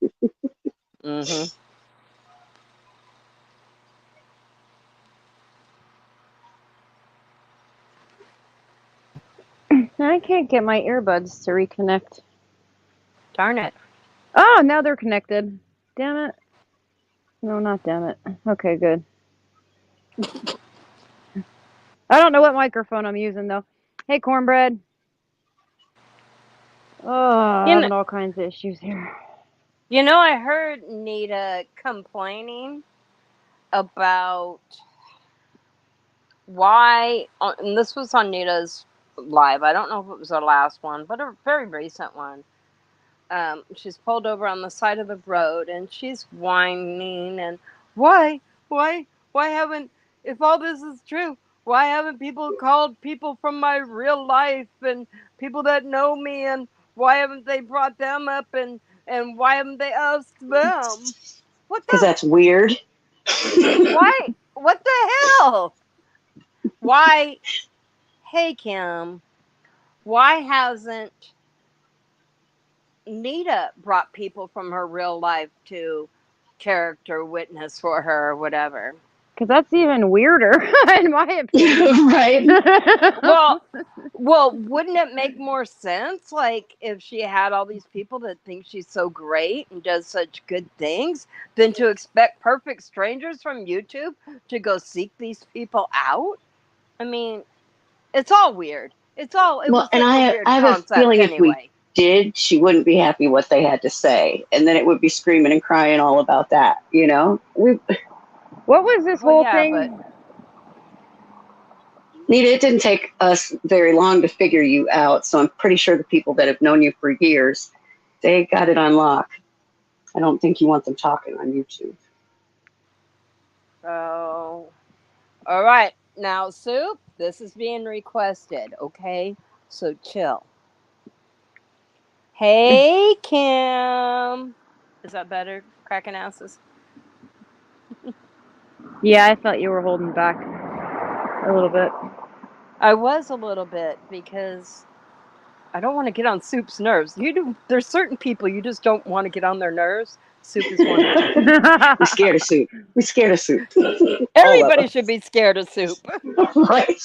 Mm-hmm. I can't get my earbuds to reconnect. Darn it. Oh, now they're connected. Damn it. No, not damn it. Okay, good. I don't know what microphone I'm using, though. Hey, Cornbread. Oh, I'm having all kinds of issues here. You know, I heard Nita complaining about why, and this was on Nita's live. I don't know if it was her last one, but a very recent one. She's pulled over on the side of the road and she's whining and why, why haven't, if all this is true, why haven't people called people from my real life and people that know me, and why haven't they brought them up, and why haven't they asked them? What Because the? that's weird. Why? What the hell? Why? Hey, Kim, why hasn't Nita brought people from her real life to character witness for her or whatever? Because that's even weirder, in my opinion. Right? Well, wouldn't it make more sense, like, if she had all these people that think she's so great and does such good things, than to expect perfect strangers from YouTube to go seek these people out? I mean, it's all weird. It Well, was and such a I weird have a concept feeling if we anyway. did, she wouldn't be happy what they had to say, and then it would be screaming and crying all about that. You know, What was this Well, whole yeah, but thing? Nita, it didn't take us very long to figure you out, so I'm pretty sure the people that have known you for years, they got it on lock. I don't think you want them talking on YouTube. oh, all right. Now, Soup, this is being requested, okay? So chill. Hey, Kim. Is that better? Cracking asses. Yeah, I thought you were holding back a little bit. I was a little bit because I don't want to get on Soup's nerves. There's certain people you just don't want to get on their nerves. Soup is one of them. We scared of Soup. We scared of Soup. All of Everybody us. should be scared of Soup. Right?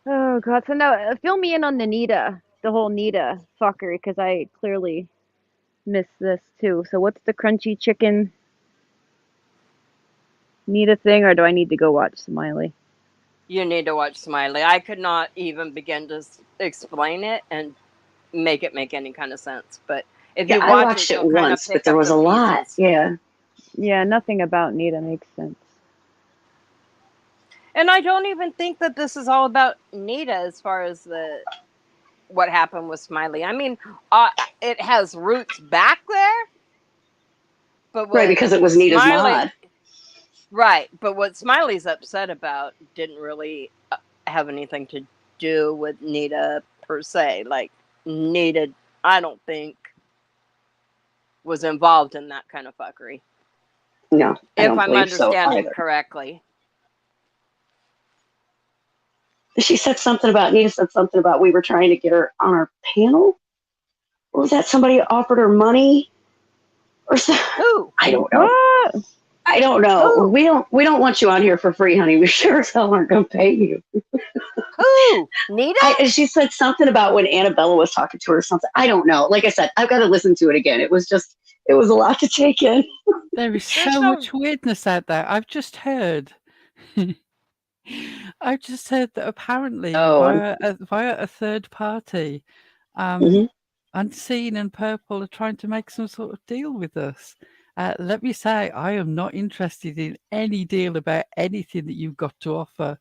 Oh god, so now fill me in on the whole Nita fuckery, because I clearly missed this too. So what's the crunchy chicken Nita thing, or do I need to go watch Smiley? You need to watch Smiley. I could not even begin to explain it and make it make any kind of sense. But if Yeah, you I watch it, watched you'll it kind of once, but pick there up was the a lot. pieces. Yeah. Yeah, nothing about Nita makes sense. And I don't even think that this is all about Nita as far as what happened with Smiley. I mean, it has roots back there, but Right, what because it was Nita's Smiley, mod. right? But what Smiley's upset about didn't really have anything to do with Nita per se. Like, Nita, I don't think, was involved in that kind of fuckery. No, I If don't I'm believe so understanding either. correctly. She said something about, Nita said something about we were trying to get her on our panel. Or was that somebody offered her money? Or something? Who? I don't know. What? I don't know. Who? We don't want you on here for free, honey. We sure as hell aren't going to pay you. Who? Nita? She said something about when Annabella was talking to her or something. I don't know. Like I said, I've got to listen to it again. It was a lot to take in. There is so much weirdness out there. I've just heard that apparently via a third party, Unseen and Purple are trying to make some sort of deal with us. Let me say, I am not interested in any deal about anything that you've got to offer.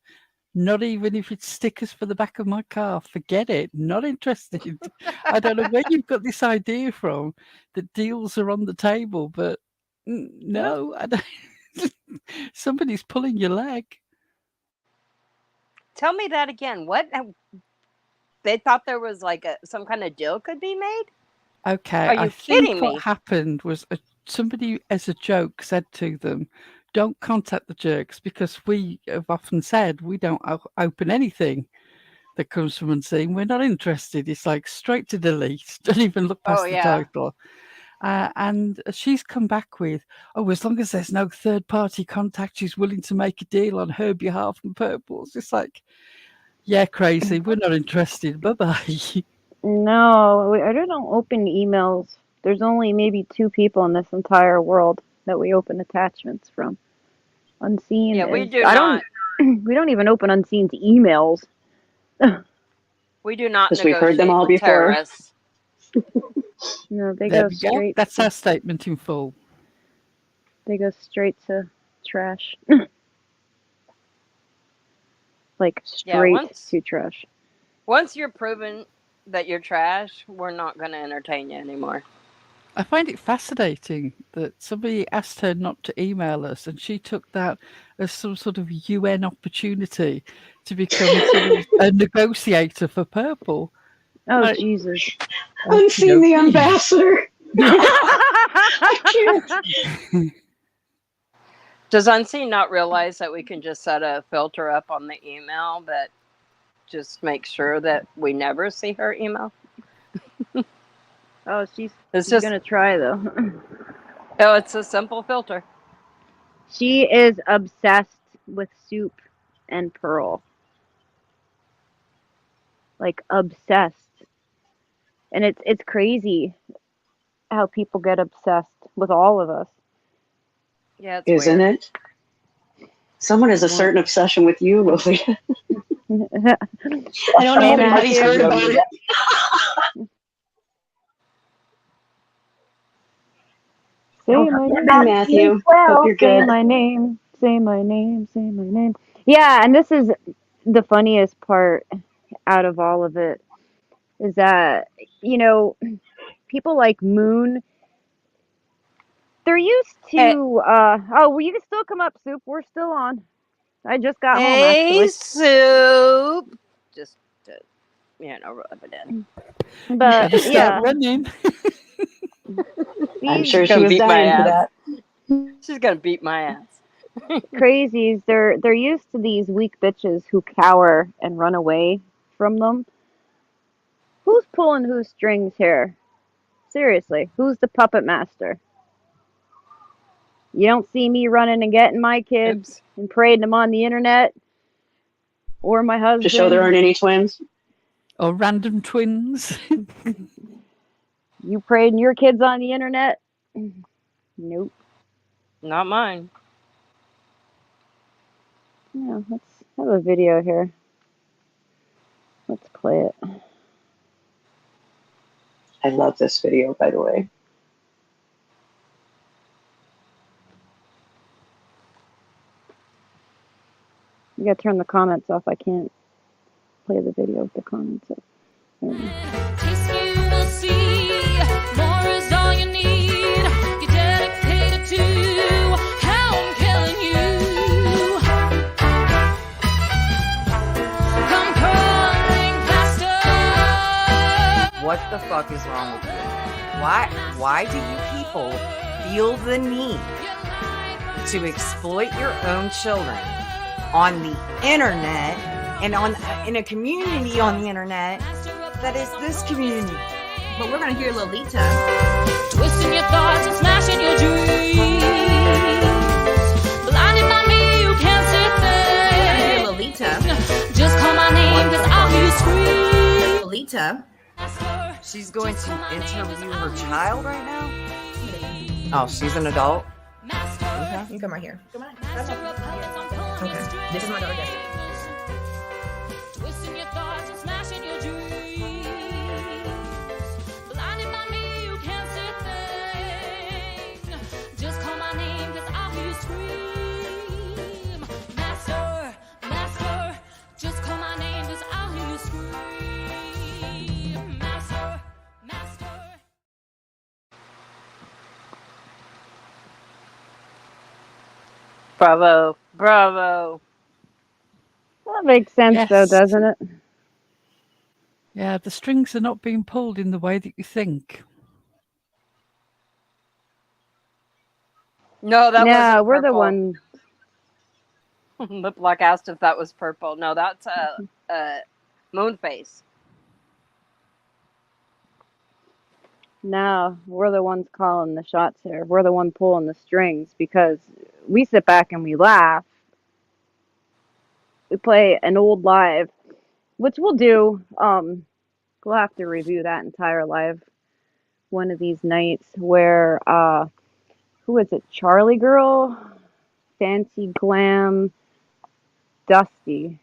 Not even if it's stickers for the back of my car. Forget it. Not interested. I don't know where you've got this idea from that deals are on the table, but no, I don't. Somebody's pulling your leg. Tell me that again. What? They thought there was like some kind of deal could be made? Okay, Are you I kidding think me? what happened was somebody, as a joke, said to them, "Don't contact the jerks," because we have often said we don't open anything that comes from Unseen. We're not interested. It's like straight to delete. Don't even look past the title. And she's come back with, "Oh, as long as there's no third-party contact, she's willing to make a deal on her behalf and Purple's." It's like, yeah, crazy. We're not interested. Bye-bye. No, I don't open emails. There's only maybe 2 people in this entire world that we open attachments from. Unseen. Yeah, we do I not. We don't even open Unseen's emails. We do not Because we've heard them negotiate all with before. terrorists. No, they There go we go. straight. That's our statement in full. They go straight to trash. Like straight to trash. Once you're proven that you're trash, we're not going to entertain you anymore. I find it fascinating that somebody asked her not to email us, and she took that as some sort of UN opportunity to become sort of a negotiator for Purple. Oh, Jesus. Unseen the ambassador. I can't. Does Unseen not realize that we can just set a filter up on the email that just makes sure that we never see her email? Oh, she's just gonna try though. Oh, it's a simple filter. She is obsessed with Soup and Pearl. Like obsessed. And it's crazy how people get obsessed with all of us. Yeah, it's Isn't weird. it? Someone has a certain obsession with you, Lily. I don't know if anybody's heard about it. Say my name, Matthew. Hope you're say good. my name, say my name, say my name. Yeah, and this is the funniest part out of all of it is that, people like Moon, they're used to, well, you can still come up, Soup. We're still on. I just got home, actually. Soup. Just to, rub it in. But, yeah. Running. I'm sure she was dying for that. She's going to beat my ass. Crazies, they're used to these weak bitches who cower and run away from them. Who's pulling whose strings here? Seriously, who's the puppet master? You don't see me running and getting my kids and parading them on the internet or my husband. To show there aren't any twins? Or random twins. You parading your kids on the internet? Nope. Not mine. Yeah, let's have a video here. Let's play it. I love this video, by the way. You gotta turn the comments off. I can't play the video with the comments up. what the fuck is wrong with you? Why do you people feel the need to exploit your own children on the internet and in a community on the internet that is this community? But we're gonna hear Lolita. Twisting your thoughts and smashing your dreams. Blinded by me, you can't see things. Lolita. Just call my name, cause I'll hear you scream. Lolita. She's going to interview her child right now? Oh, she's an adult? Okay. You come right here. Come on. Okay. This is my daughter, Destiny. Twisting your thoughts and smashing your dreams. Blinded by me, you can't see things. Just call my name, cause I'll hear you scream. Master, master, just call my name, cause I'll hear you scream. Master, master. Bravo, bravo. That makes sense, though, Yes. doesn't it? Yeah, the strings are not being pulled in the way that you think. No, that No, wasn't we're the purple. one. Lip Lock asked if that was purple. No, that's Moonface. No, we're the ones calling the shots here. We're the one pulling the strings because we sit back and we laugh. We play an old live, which we'll do. We'll have to review that entire live one of these nights where who is it? Charlie Girl, Fancy Glam, Dusty.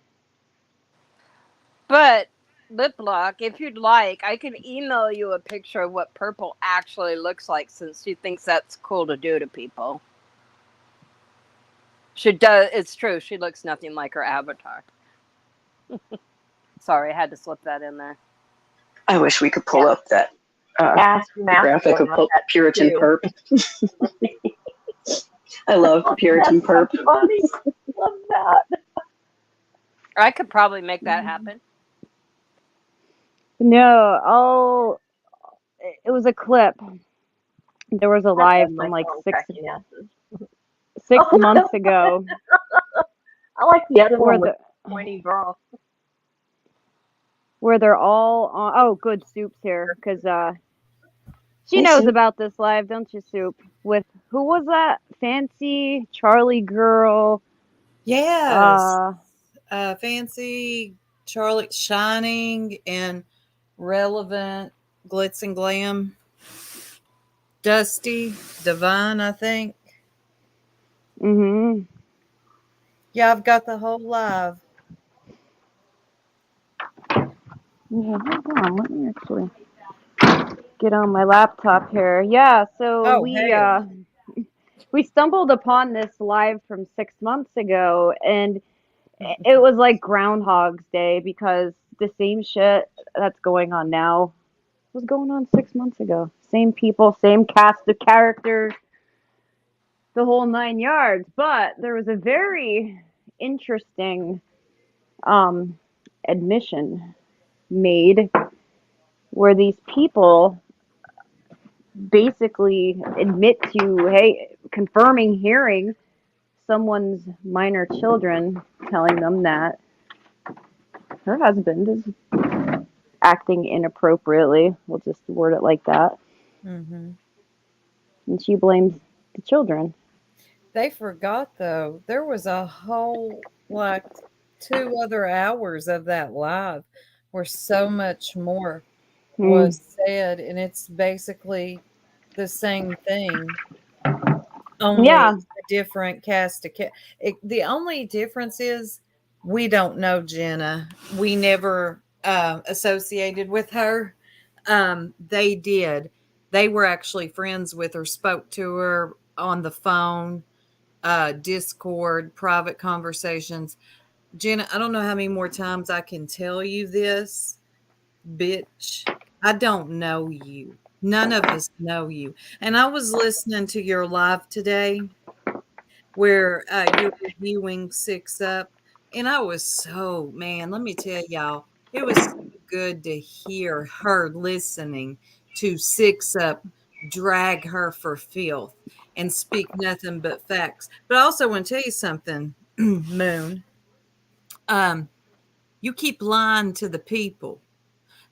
But Lip Lock, if you'd like, I can email you a picture of what purple actually looks like, since she thinks that's cool to do to people. She does. It's true. She looks nothing like her avatar. Sorry, I had to slip that in there. I wish we could pull up that Ask graphic of Masculine that Puritan too. Perp. I love Puritan That's Perp. so funny. Love that. I could probably make that happen. No, it was a clip. There was a live My from like phone six cracking asses. months ago I like the other where one with the pointy bra. where they're all on. Oh, good, Soup's here because she Hey, knows Soup. about this live, don't you, Soup? With who was that? Fancy Charlie Girl. Yes. Fancy, Charlie, Shining, and Relevant, Glitz and Glam. Dusty, Divine, I think. Mm-hmm. Yeah, I've got the whole live. Yeah, hold on. Let me actually get on my laptop here. Yeah, so Oh, hell. we stumbled upon this live from 6 months ago, and it was like Groundhog's Day because the same shit that's going on now was going on 6 months ago. Same people, same cast of characters, the whole 9 yards. But there was a very interesting admission made where these people basically admit to, hey, confirming hearing someone's minor children telling them that her husband is acting inappropriately. We'll just word it like that. Mm-hmm. And she blames the children. They forgot, though, there was a whole, like, 2 other hours of that live where so much more was said, and it's basically the same thing, only Yeah. a different cast of the only difference is we don't know Jenna. We never associated with her. They did. They were actually friends with her, spoke to her on the phone, Discord, private conversations. Jenna, I don't know how many more times I can tell you this, bitch. I don't know you. None of us know you. And I was listening to your live today where you're reviewing Six Up. And I was so, man, let me tell y'all, it was so good to hear her listening to Six Up drag her for filth and speak nothing but facts. But I also want to tell you something, Moon. You keep lying to the people.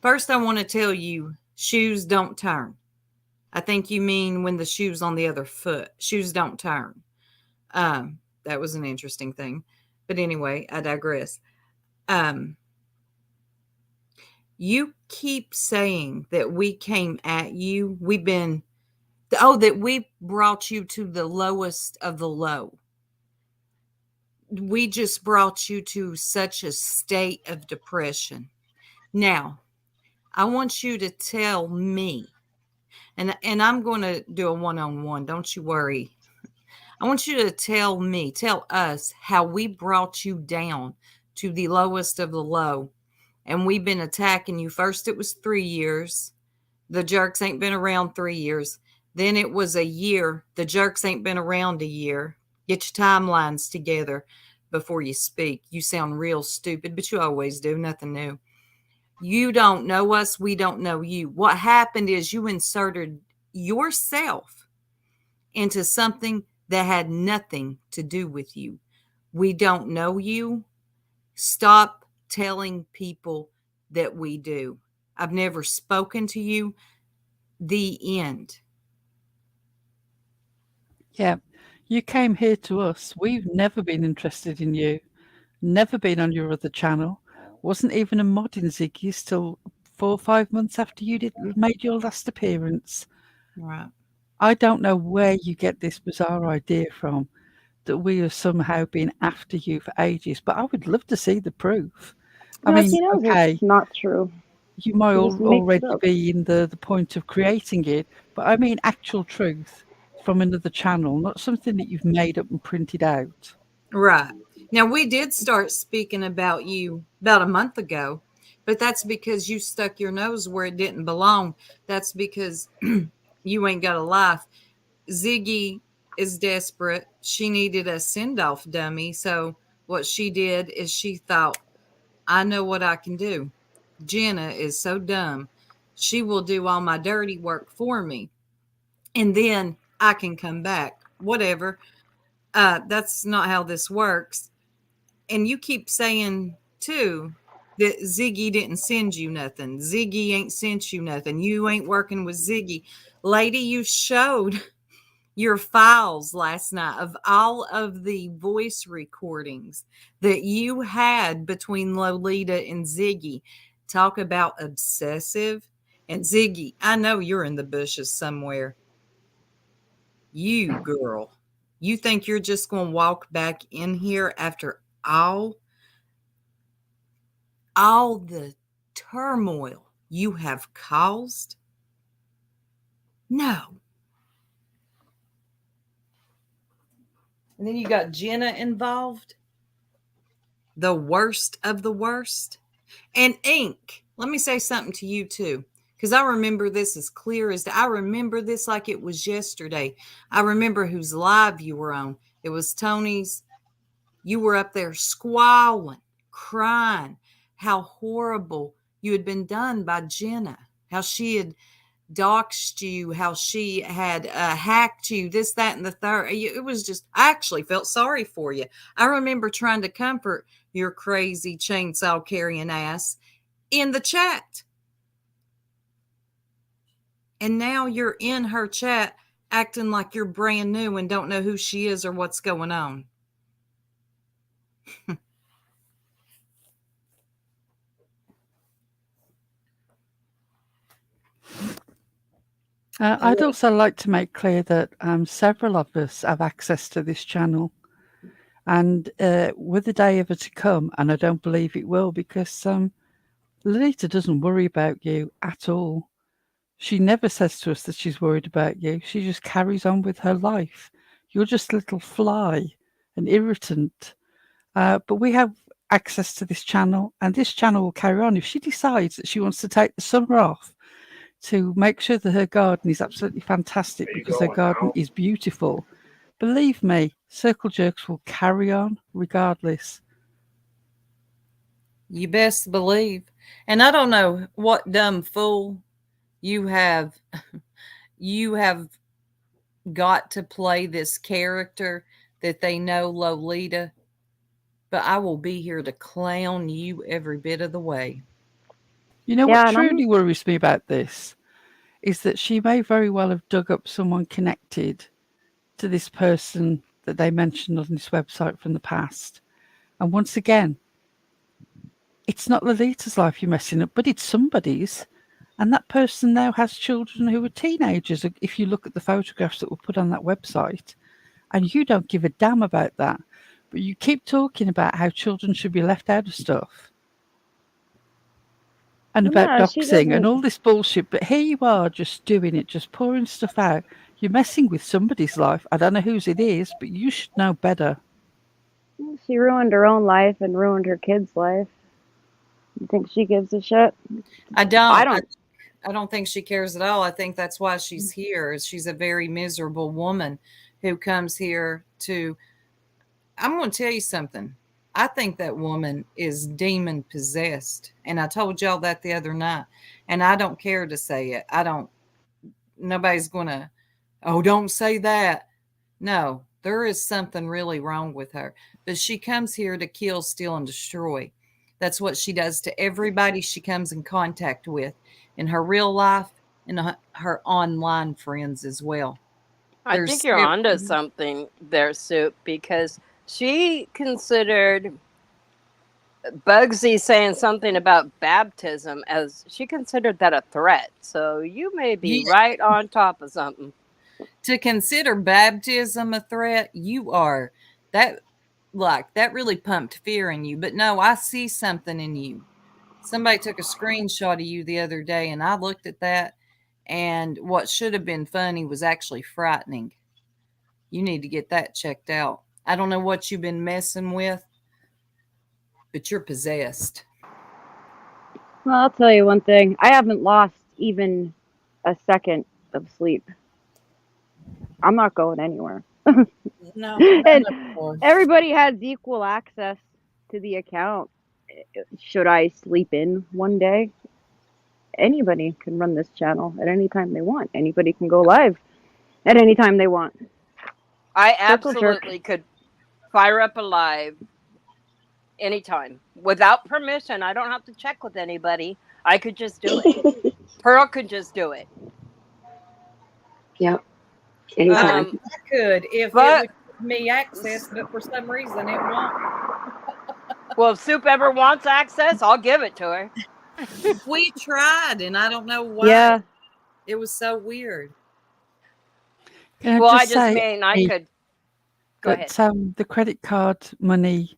First, I want to tell you, shoes don't turn. I think you mean when the shoe's on the other foot. Shoes don't turn. That was an interesting thing. But anyway, I digress. You keep saying that we came at you. That we brought you to the lowest of the low. We just brought you to such a state of depression. Now, I want you to tell me, and I'm going to do a one-on-one. Don't you worry. I want you to tell us how we brought you down to the lowest of the low. And we've been attacking you. First, it was 3 years. The jerks ain't been around 3 years. Then it was a year. The jerks ain't been around a year. Get your timelines together before you speak. You sound real stupid, but you always do. Nothing new. You don't know us. We don't know you. What happened is you inserted yourself into something that had nothing to do with you. We don't know you. Stop telling people that we do. I've never spoken to you. The end. Yeah, you came here to us. We've never been interested in you. Never been on your other channel. Wasn't even a mod in Ziggy's till 4 or 5 months after you made your last appearance. Right. I don't know where you get this bizarre idea from that we have somehow been after you for ages, but I would love to see the proof. I mean, She knows okay, it's not true. you might She just makes already it up. be in the point of creating it, but I mean actual truth from another channel, not something that you've made up and printed out. Right. Now, we did start speaking about you about a month ago, but that's because you stuck your nose where it didn't belong. That's because you ain't got a life. Ziggy is desperate. She needed a send-off dummy. So what she did is she thought, I know what I can do. Jenna is so dumb. She will do all my dirty work for me. And then I can come back. Whatever. That's not how this works. And you keep saying, too, that Ziggy didn't send you nothing. Ziggy ain't sent you nothing. You ain't working with Ziggy. Lady, you showed your files last night of all of the voice recordings that you had between Lolita and Ziggy. Talk about obsessive. And Ziggy, I know you're in the bushes somewhere. You girl, you think you're just going to walk back in here after all the turmoil you have caused? No. And then you got Jenna involved. The worst of the worst. And Ink, let me say something to you too, because I remember this as clear as I remember this like it was yesterday. I remember whose live you were on. It was Tony's. You were up there squalling, crying, how horrible you had been done by Jenna, how she had doxed you, how she had hacked you, this, that, and the third. It was just, I actually felt sorry for you. I remember trying to comfort your crazy chainsaw carrying ass in the chat. And now you're in her chat acting like you're brand new and don't know who she is or what's going on. I'd also like to make clear that several of us have access to this channel. And with the day ever to come, and I don't believe it will, because Lolita doesn't worry about you at all. She never says to us that she's worried about you. She just carries on with her life. You're just a little fly, an irritant. But we have access to this channel, and this channel will carry on. If she decides that she wants to take the summer off to make sure that her garden is absolutely fantastic because her garden is beautiful, believe me, Circle Jerks will carry on regardless. You best believe. And I don't know what dumb fool you have got to play this character that they know Lolita, but I will be here to clown you every bit of the way. You know Yeah, what and truly worries me about this is that she may very well have dug up someone connected to this person that they mentioned on this website from the past. And once again, it's not Lolita's life you're messing up, but it's somebody's. And that person now has children who are teenagers, if you look at the photographs that were put on that website. And you don't give a damn about that. But you keep talking about how children should be left out of stuff. And about no, she doxing and doesn't. all this bullshit. But here you are just doing it, just pouring stuff out. You're messing with somebody's life. I don't know whose it is, but you should know better. She ruined her own life and ruined her kid's life. You think she gives a shit? I don't. I don't. I don't think she cares at all. I think that's why she's here. She's a very miserable woman who comes here to. I'm going to tell you something. I think that woman is demon possessed. And I told y'all that the other night. And I don't care to say it. Nobody's going to, oh, don't say that. No, there is something really wrong with her. But she comes here to kill, steal, and destroy. That's what she does to everybody she comes in contact with in her real life and her online friends as well. I think you're onto something there, Soup, because she considered Bugsy saying something about baptism as she considered that a threat. So you may be right on top of something. To consider baptism a threat, you are that really pumped fear in you. But no, I see something in you. Somebody took a screenshot of you the other day and I looked at that, and what should have been funny was actually frightening. You need to get that checked out. I don't know what you've been messing with, but you're possessed. Well, I'll tell you one thing. I haven't lost even a second of sleep. I'm not going anywhere. No. And everybody has equal access to the account. Should I sleep in one day? Anybody can run this channel at any time they want. Anybody can go live at any time they want. I absolutely could fire up a live anytime without permission. I don't have to check with anybody. I could just do it. Pearl could just do it. Yep. Anytime. I could if it would give me access, but for some reason it won't. Well, if Soup ever wants access, I'll give it to her. We tried, and I don't know why. Yeah. It was so weird. Well, I just mean I could. Go ahead. The credit card money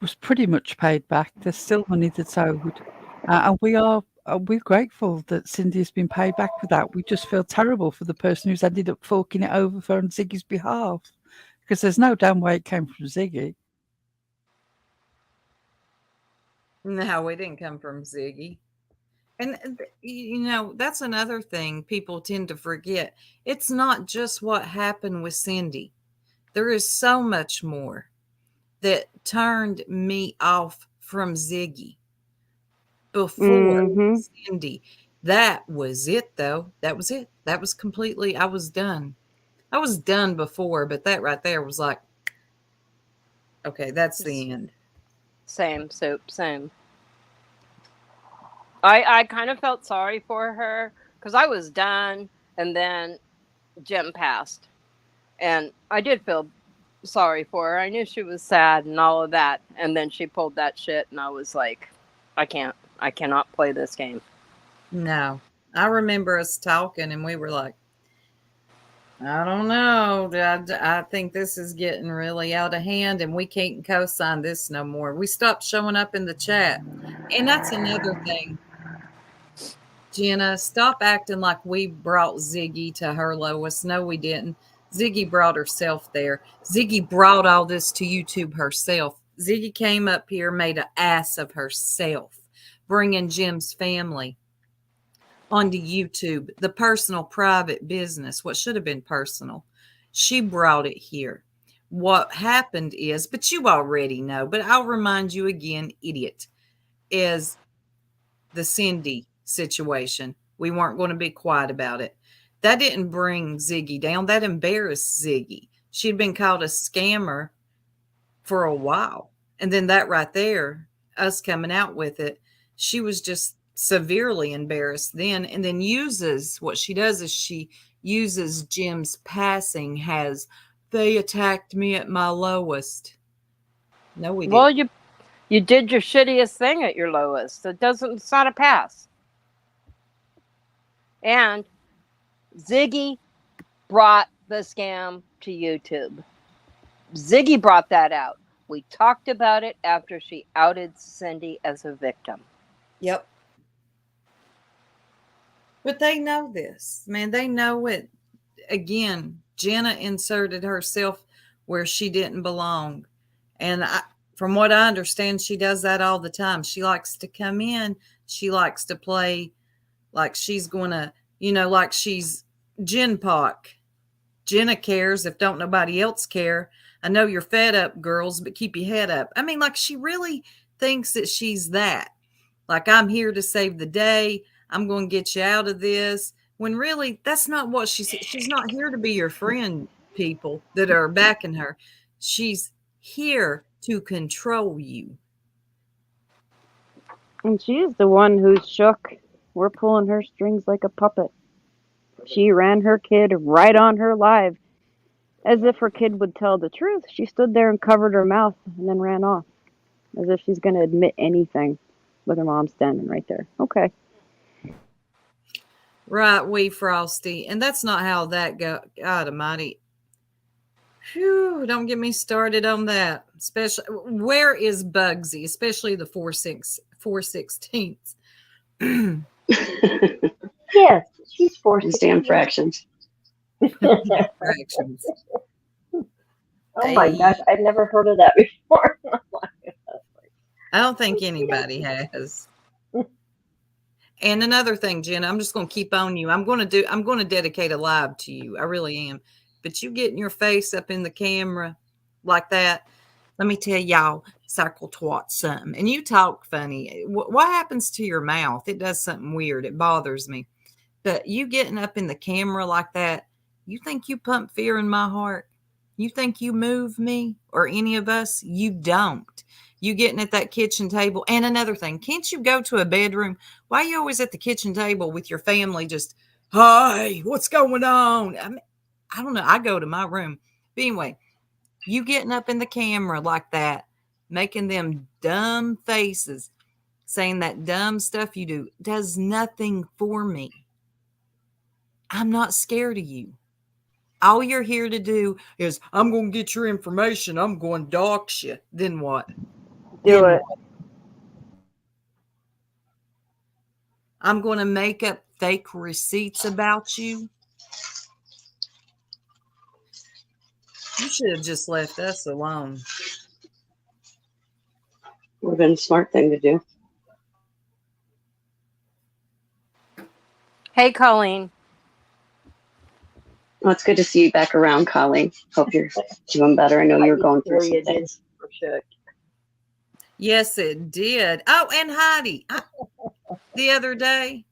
was pretty much paid back. There's still money that's owed. And we're grateful that Cindy's been paid back for that. We just feel terrible for the person who's ended up forking it over for on Ziggy's behalf, because there's no damn way it came from Ziggy. No, it didn't come from Ziggy. And, that's another thing people tend to forget. It's not just what happened with Cindy. There is so much more that turned me off from Ziggy before Cindy. That was it, though. That was it. That was completely, I was done. I was done before, but that right there was like, okay, that's the end. Same, Soup, same. I kind of felt sorry for her because I was done, and then Jim passed. And I did feel sorry for her. I knew she was sad and all of that. And then she pulled that shit, and I was like, I cannot play this game. No. I remember us talking, and we were like, I don't know. I think this is getting really out of hand, and we can't co-sign this no more. We stopped showing up in the chat. And that's another thing. Jenna, stop acting like we brought Ziggy to her lowest. No, we didn't. Ziggy brought herself there. Ziggy brought all this to YouTube herself. Ziggy came up here, made an ass of herself, bringing Jim's family onto YouTube, the personal private business, what should have been personal. She brought it here. What happened is, but you already know, but I'll remind you again, idiot, is the Cindy situation. We weren't going to be quiet about it. That didn't bring Ziggy down. That embarrassed Ziggy. She'd been called a scammer for a while. And then that right there, us coming out with it, she was just severely embarrassed then. And then what she does is she uses Jim's passing as they attacked me at my lowest. No, we Well, didn't. you did your shittiest thing at your lowest. It's not a pass. And Ziggy brought the scam to YouTube. Ziggy brought that out. We talked about it after she outed Cindy as a victim. Yep. But they know this, man. They know it. Again, Jenna inserted herself where she didn't belong. And from what I understand, she does that all the time. She likes to come in. She likes to play like she's going to, like she's Jen Pock. Jenna cares if don't nobody else care. I know you're fed up, girls, but keep your head up. I mean, like she really thinks that she's that. Like, I'm here to save the day. I'm going to get you out of this. When really, that's not what she's not here to be your friend, people that are backing her. She's here to control you. And she's the one who's shook. We're pulling her strings like a puppet. She ran her kid right on her live. As if her kid would tell the truth, she stood there and covered her mouth and then ran off. As if she's going to admit anything with her mom standing right there. Okay. Right, wee Frosty. And that's not how that go. God almighty. Phew, don't get me started on that. Especially, where is Bugsy? Especially the 4/16. Yes, she's forced These to damn be. fractions. Fractions. Oh my gosh, I've never heard of that before. I don't think anybody has. And another thing, Jenna, I'm just going to keep on you. I'm going to dedicate a live to you. I really am. But you getting your face up in the camera like that, let me tell y'all, circle twat something. And you talk funny. What happens to your mouth? It does something weird. It bothers me. But you getting up in the camera like that, you think you pump fear in my heart? You think you move me or any of us? You don't. You getting at that kitchen table. And another thing, can't you go to a bedroom? Why are you always at the kitchen table with your family just, hi, what's going on? I don't know. I go to my room. But anyway, you getting up in the camera like that, making them dumb faces, saying that dumb stuff you do, does nothing for me. I'm not scared of you. All you're here to do is, I'm going to get your information. I'm going to dox you. Then what? Do it. What? I'm going to make up fake receipts about you. You should have just left us alone. Would have been a smart thing to do. Hey, Colleen. Well, it's good to see you back around, Colleen. Hope you're doing better. I know you're going through some things. For sure. Yes, it did. Oh, and Heidi, the other day,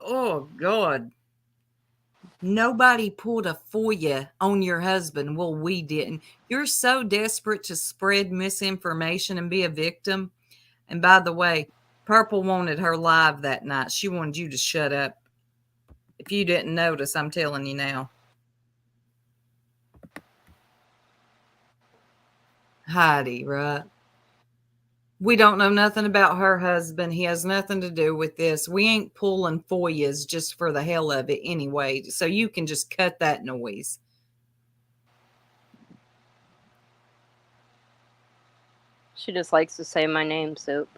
oh God, nobody pulled a FOIA on your husband. Well, we didn't. You're so desperate to spread misinformation and be a victim. And by the way, Purple wanted her live that night. She wanted you to shut up. If you didn't notice, I'm telling you now. Heidi, right? We don't know nothing about her husband. He has nothing to do with this. We ain't pulling FOIAs just for the hell of it anyway. So you can just cut that noise. She just likes to say my name, Soup.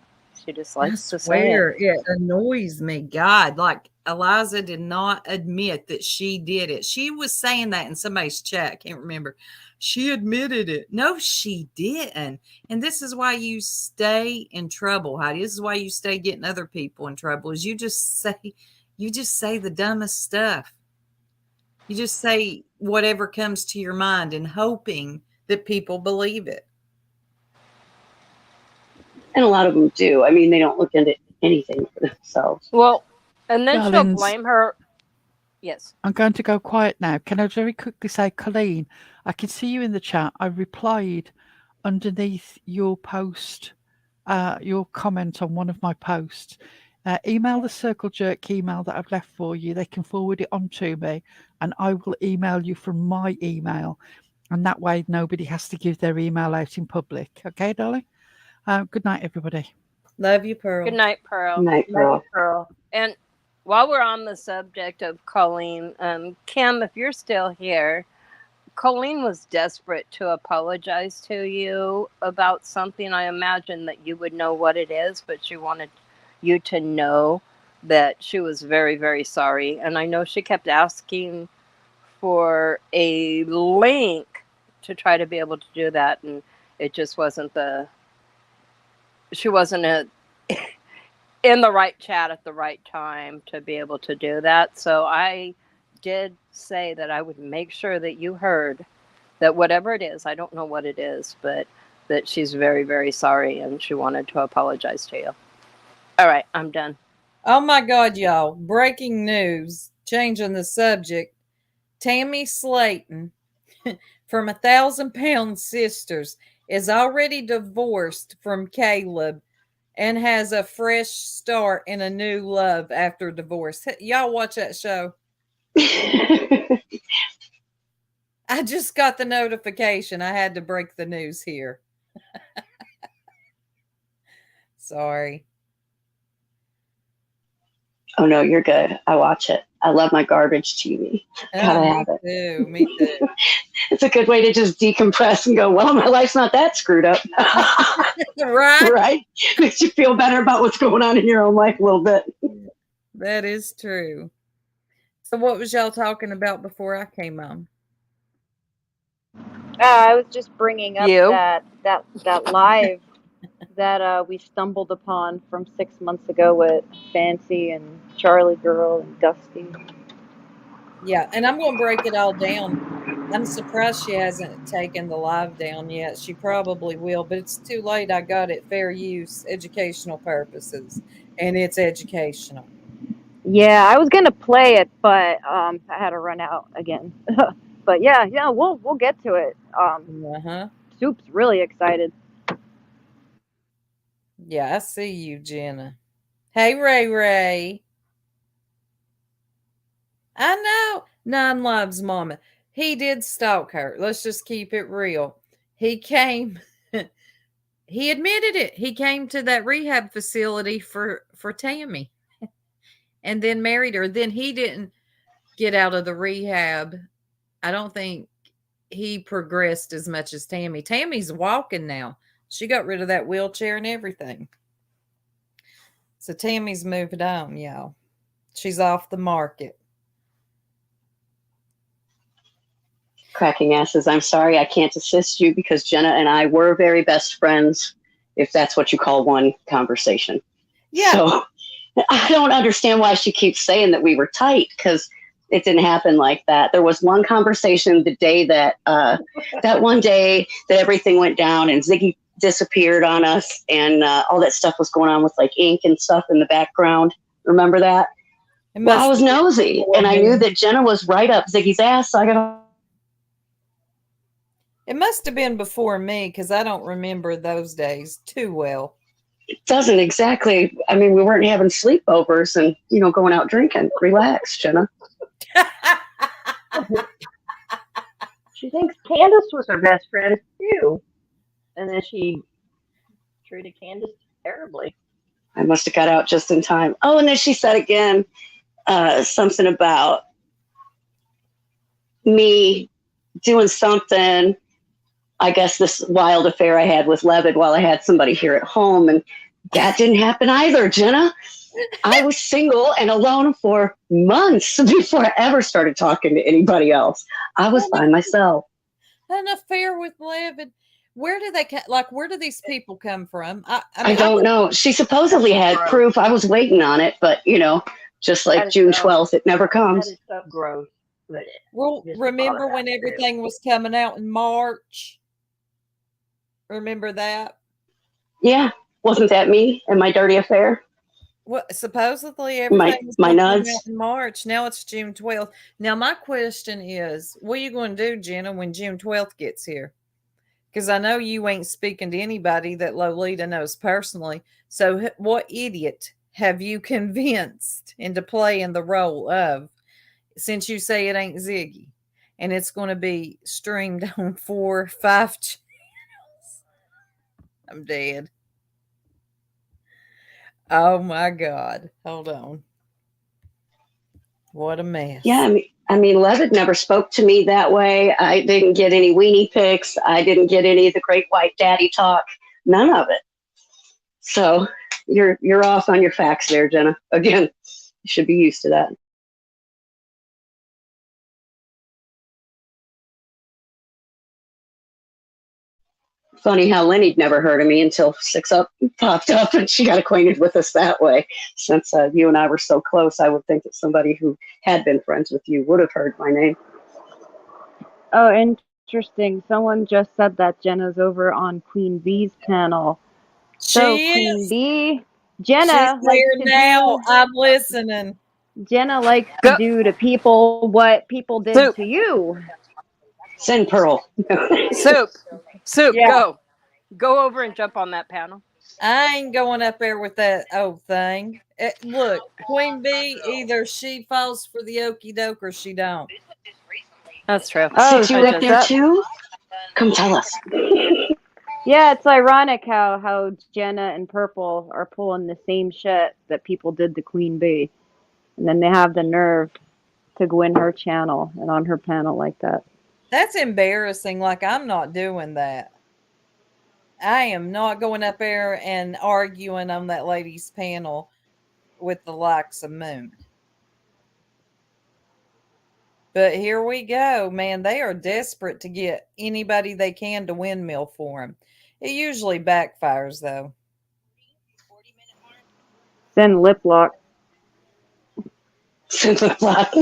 She just likes to say Swear, it. it annoys me. God, like Eliza did not admit that she did it. She was saying that in somebody's chat. I can't remember. She admitted it. No, she didn't. And this is why you stay in trouble, Heidi. This is why you stay getting other people in trouble. Is you just say the dumbest stuff. You just say whatever comes to your mind and hoping that people believe it. And a lot of them do. I mean, they don't look into anything for themselves. Well, and then she'll Darlings, blame her. Yes. I'm going to go quiet now. Can I very quickly say, Colleen, I can see you in the chat. I replied underneath your post, your comment on one of my posts. Email the Circle Jerk email that I've left for you. They can forward it on to me, and I will email you from my email. And that way, nobody has to give their email out in public. Okay, darling? Good night, everybody. Love you, Pearl. Good night, Pearl. Night, Love you, Pearl. Pearl. And while we're on the subject of Colleen, Kim, if you're still here, Colleen was desperate to apologize to you about something. I imagine that you would know what it is, but she wanted you to know that she was very, very sorry. And I know she kept asking for a link to try to be able to do that, and it just wasn't she wasn't in the right chat at the right time to be able to do that. So I did say that I would make sure that you heard that whatever it is, I don't know what it is, but that she's very, very sorry and she wanted to apologize to you. All right, I'm done. Oh my God, y'all. Breaking news. Changing the subject. Tammy Slayton from 1,000-Pound Sisters is already divorced from Caleb and has a fresh start in a new love after divorce. Y'all watch that show? I just got the notification. I had to break the news here. Sorry. Oh no, you're good. I watch it. I love my garbage TV. Gotta have it. Too. Me too. It's a good way to just decompress and go, well, my life's not that screwed up. Right? Right? Makes you feel better about what's going on in your own life a little bit. That is true. So what was y'all talking about before I came on? I was just bringing up You? that live that we stumbled upon from 6 months ago with Fancy and Charlie Girl and Dusty. Yeah, and I'm going to break it all down. I'm surprised she hasn't taken the live down yet. She probably will, but it's too late. I got it fair use, educational purposes, and it's educational. Yeah, I was gonna play it, but I had to run out again. But yeah, we'll get to it. Soup's really excited. Yeah, I see you, Jenna. Hey, Ray Ray. I know. Nine Lives Mama. He did stalk her. Let's just keep it real. He came. He admitted it. He came to that rehab facility for Tammy and then married her. Then he didn't get out of the rehab. I don't think he progressed as much as Tammy. Tammy's walking now. She got rid of that wheelchair and everything. So Tammy's moved on, y'all. She's off the market. Cracking asses. I'm sorry I can't assist you because Jenna and I were very best friends, if that's what you call one conversation. Yeah. So I don't understand why she keeps saying that we were tight because it didn't happen like that. There was one conversation the day that that one day that everything went down and Ziggy disappeared on us and all that stuff was going on with like ink and stuff in the background. Remember that? Well, I was nosy and I knew that Jenna was right up Ziggy's ass. So I got. It must have been before me because I don't remember those days too well. It doesn't exactly. I mean, we weren't having sleepovers and, going out drinking. Relax, Jenna. She thinks Candace was her best friend too. And then she treated Candace terribly. I must have got out just in time. Oh, and then she said again something about me doing something. I guess this wild affair I had with Levitt while I had somebody here at home. And that didn't happen either, Jenna. I was single and alone for months before I ever started talking to anybody else. I was by myself. An affair with Levitt. Where do where do these people come from? I don't know. She supposedly had proof. I was waiting on it, but just like June 12th, it never comes. That is so gross. Well, remember when everything was coming out in March? Remember that? Yeah. Wasn't that me and my dirty affair? Well, supposedly My everything was my going to come nuts. out in March. Now it's June 12th. Now my question is, what are you going to do, Jenna, when June 12th gets here? Because I know you ain't speaking to anybody that Lolita knows personally. So what idiot have you convinced into playing the role of, since you say it ain't Ziggy, and it's going to be streamed on 4, 5 channels? I'm dead. Oh my God. Hold on. What a mess. Yeah, I mean, Levitt never spoke to me that way. I didn't get any weenie pics. I didn't get any of the great white daddy talk. None of it. So you're off on your facts there, Jenna. Again, you should be used to that. Funny how Lenny'd never heard of me until Six Up popped up and she got acquainted with us that way. Since you and I were so close, I would think that somebody who had been friends with you would have heard my name. Oh, interesting. Someone just said that Jenna's over on Queen Bee's panel. So She Queen is. Bee, She's Jenna likes there to now. do. I'm listening. Jenna likes to Go, do to people what people did soup, to you. Send Pearl. soup, soup. Yeah, Go over and jump on that panel. I ain't going up there with that old thing. Look, Queen Bee, either she falls for the okie doke or she don't. That's true. Oh, Six, you I were up just there Six Up. too? Come tell us. Yeah, it's ironic how Jenna and Purple are pulling the same shit that people did to Queen Bee, and then they have the nerve to go in her channel and on her panel like that. That's embarrassing. Like, I'm not doing that. I am not going up there and arguing on that lady's panel with the likes of Moon. But here we go, man. They are desperate to get anybody they can to windmill for them. It usually backfires, though. Send lip lock. Send the block.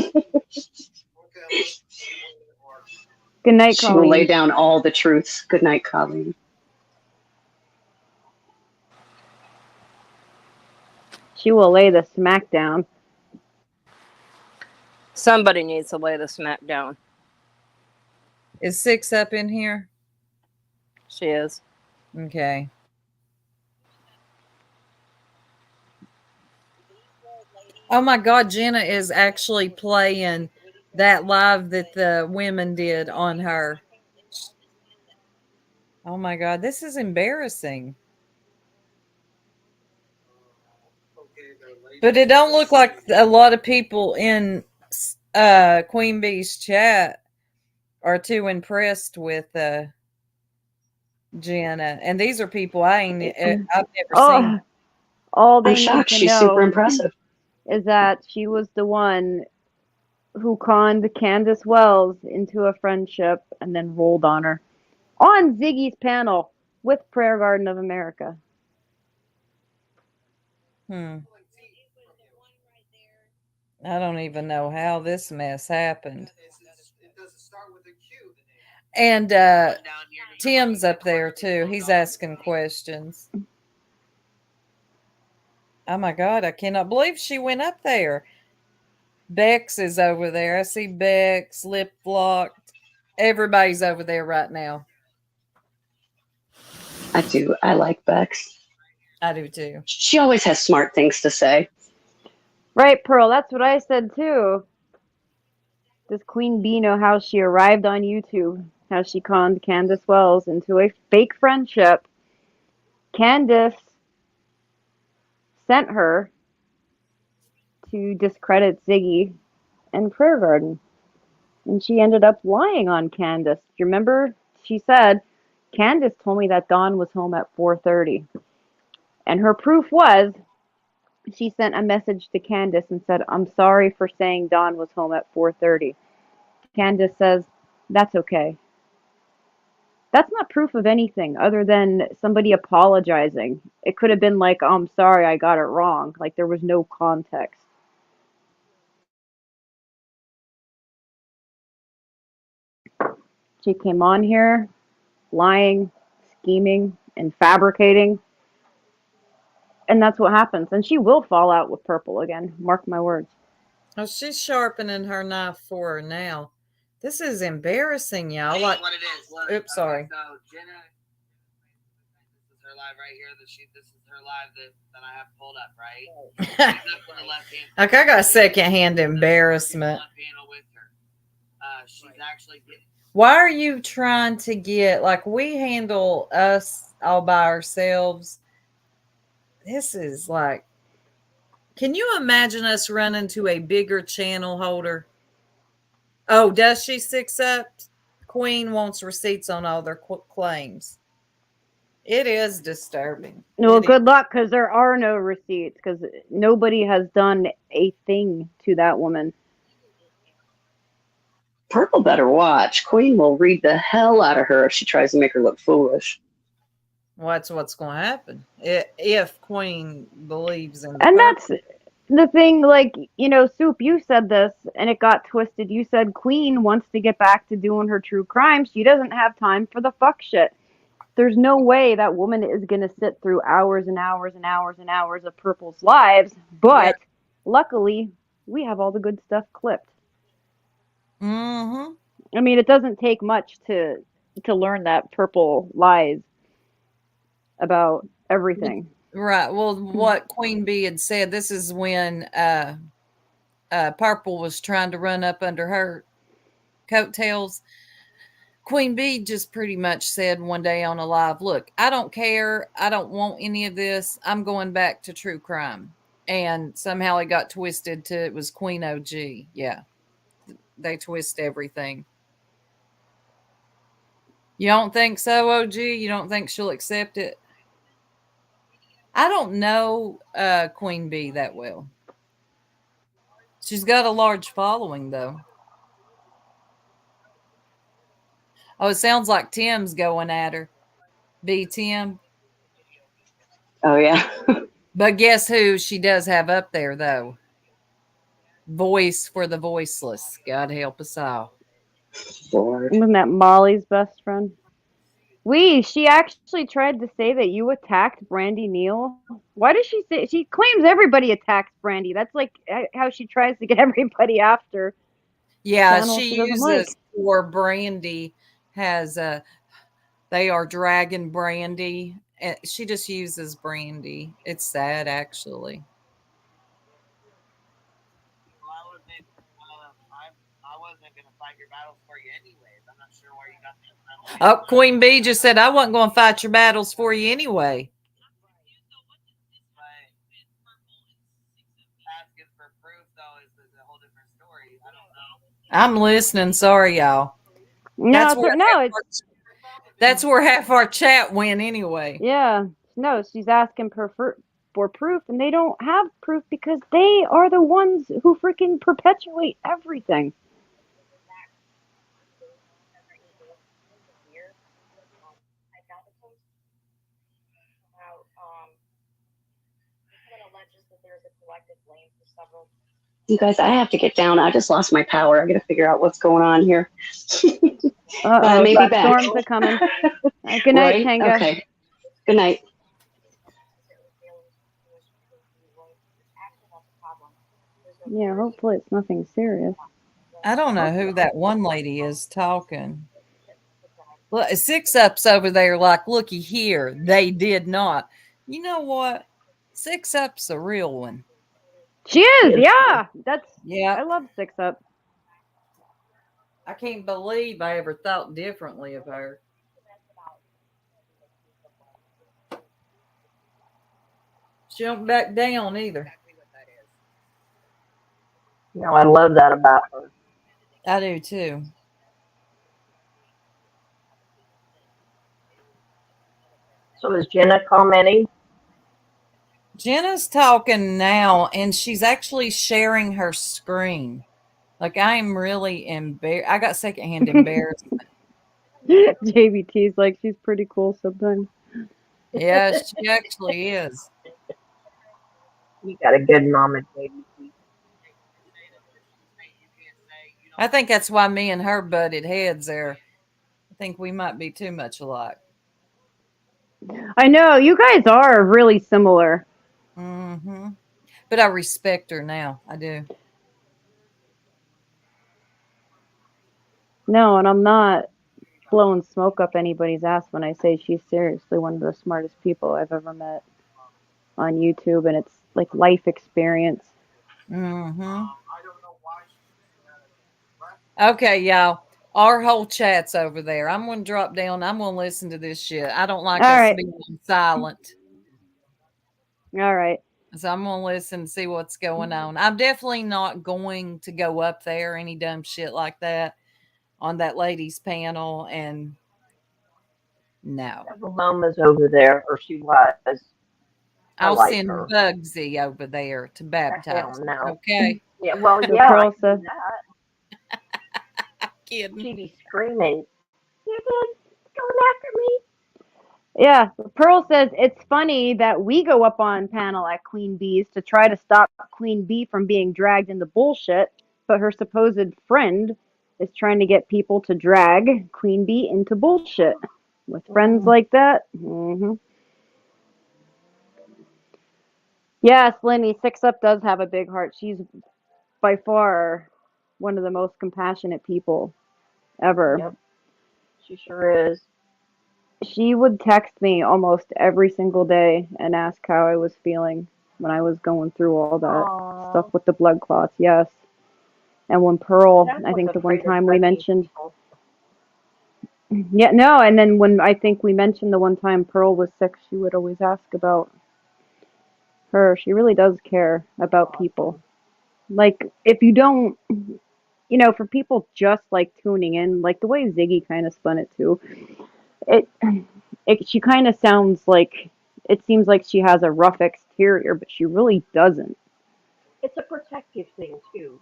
Good night, She will lay Colleen. down all the truths. Good night, Colleen. She will lay the smack down. somebody needs to lay the smack down. Is Six Up in here? She is. Okay. Oh my God, Jenna is actually playing that live that the women did on her. Oh my God, this is embarrassing. But it don't look like a lot of people in Queen Bee's chat are too impressed with Jenna. And these are people I've never seen. All I'm they need shocked. to She's super know impressive. is that she was the one who conned Candace Wells into a friendship and then rolled on her on Ziggy's panel with Prayer Garden of America. I don't even know how this mess happened. And Tim's up there too. He's asking questions. Oh my God, I cannot believe she went up there. Bex is over there. I see Bex, lip locked. Everybody's over there right now. I do. I like Bex. I do too. She always has smart things to say. Right, Pearl, that's what I said too. Does Queen Bee know how she arrived on YouTube? How she conned Candace Wells into a fake friendship. Candace sent her to discredit Ziggy and Prayer Garden. And she ended up lying on Candace. Do you remember? She said, Candace told me that Dawn was home at 4:30. And her proof was she sent a message to Candace and said, I'm sorry for saying Dawn was home at 4:30. Candace says, that's okay. That's not proof of anything other than somebody apologizing. It could have been like, oh, I'm sorry, I got it wrong. Like there was no context. She came on here lying, scheming, and fabricating And that's what happens. And she will fall out with Purple again. Mark my words. Oh, she's sharpening her knife for her now. This is embarrassing, y'all. Like, what it is. Look, oops, sorry. So Jenna, this is her live right here. This is her live that I have pulled up, right? She's up on the left hand. Like, I got secondhand embarrassment. She's actually getting. Why are you trying to get, like, we handle us all by ourselves? This is like, can you imagine us running to a bigger channel holder? Oh, does she 6-up? Queen wants receipts on all their claims. It is disturbing. Well, good luck, because there are no receipts, because nobody has done a thing to that woman. Purple better watch. Queen will read the hell out of her if she tries to make her look foolish. What's going to happen if Queen believes in. And that's the thing. Like, you know, Soup, you said this, and it got twisted. You said Queen wants to get back to doing her true crime. She doesn't have time for the fuck shit. There's no way that woman is going to sit through hours and hours and hours and hours of Purple's lives. But luckily, we have all the good stuff clipped. Mm-hmm. I mean, it doesn't take much to learn that Purple lies about everything. Right. Well, what Queen Bee had said, this is when Purple was trying to run up under her coattails. Queen Bee just pretty much said one day on a live, look, I don't care. I don't want any of this. I'm going back to true crime. And somehow it got twisted to it was Queen OG. Yeah. They twist everything. You don't think so, OG? You don't think she'll accept it? I don't know Queen Bee that well. She's got a large following, though. Oh, it sounds like Tim's going at her. B. Tim. Oh, yeah. But guess who she does have up there, though? Voice for the voiceless. God help us all. Lord. Wasn't that Molly's best friend? She actually tried to say that you attacked Brandy Neal. Why does she say she claims everybody attacks Brandy? That's like how she tries to get everybody after. Yeah, she uses for Brandy has they are dragging Brandy. She just uses Brandy. It's sad, actually. I wasn't going to fight your battles for you anyways. I'm not sure where you got that. Oh, Queen Bee just said, I wasn't going to fight your battles for you anyway. Asking for proof, though, is a whole different story. I don't know. I'm listening. Sorry, y'all. That's where half our chat went anyway. Yeah. No, she's asking for proof, and they don't have proof because they are the ones who freaking perpetuate everything. You guys, I have to get down. I just lost my power. I got to figure out what's going on here. Maybe back. Storms are coming. Good night, Right? Tanga. Okay. Good night. Yeah, hopefully it's nothing serious. I don't know who that one lady is talking. Look, 6-up's over there like, looky here. They did not. You know what? 6-up's a real one. She is, yeah. Yeah. I love 6-up. I can't believe I ever thought differently of her. She don't back down either. No, I love that about her. I do too. So is Jenna commenting? Jenna's talking now, and she's actually sharing her screen. Like, I am really embarrassed. I got secondhand embarrassment. JBT's like, she's pretty cool sometimes. Yeah, she actually is. You got a good mama, JBT. I think that's why me and her butted heads there. I think we might be too much alike. I know, you guys are really similar. Mm-hmm. But I respect her now. I do. No, and I'm not blowing smoke up anybody's ass when I say she's seriously one of the smartest people I've ever met on YouTube, and it's like life experience. Mm-hmm. Okay, y'all. Our whole chat's over there. I'm going to drop down. I'm going to listen to this shit. I don't like All us right. being silent. All right. So I'm going to listen and see what's going on. I'm definitely not going to go up there, any dumb shit like that, on that ladies panel. And no. Mama's over there, or she was. I I'll like send her. Bugsy over there to Hell baptize. no. Okay. Yeah, well, So yeah, I Pearl can said, do that. Kidding. She'd be screaming, "You did going after me!" yeah, Pearl says it's funny that we go up on panel at Queen Bee's to try to stop Queen Bee from being dragged into bullshit, but her supposed friend is trying to get people to drag Queen Bee into bullshit. With friends like that, yes, Lenny, Six Up does have a big heart. She's by far one of the most compassionate people ever. Yep, she sure is. She would text me almost every single day and ask how I was feeling when I was going through all that stuff Aww. with the blood clots. Yes. And when Pearl, That's I what's think the one afraid of time we wrecking mentioned, people. yeah, no, and then when I think we mentioned the one time Pearl was sick, she would always ask about her. She really does care about people. Awesome. Like, if you don't, for people just like tuning in, like the way Ziggy kind of spun it too, it she kind of sounds like it seems like she has a rough exterior, but she really doesn't. It's a protective thing too.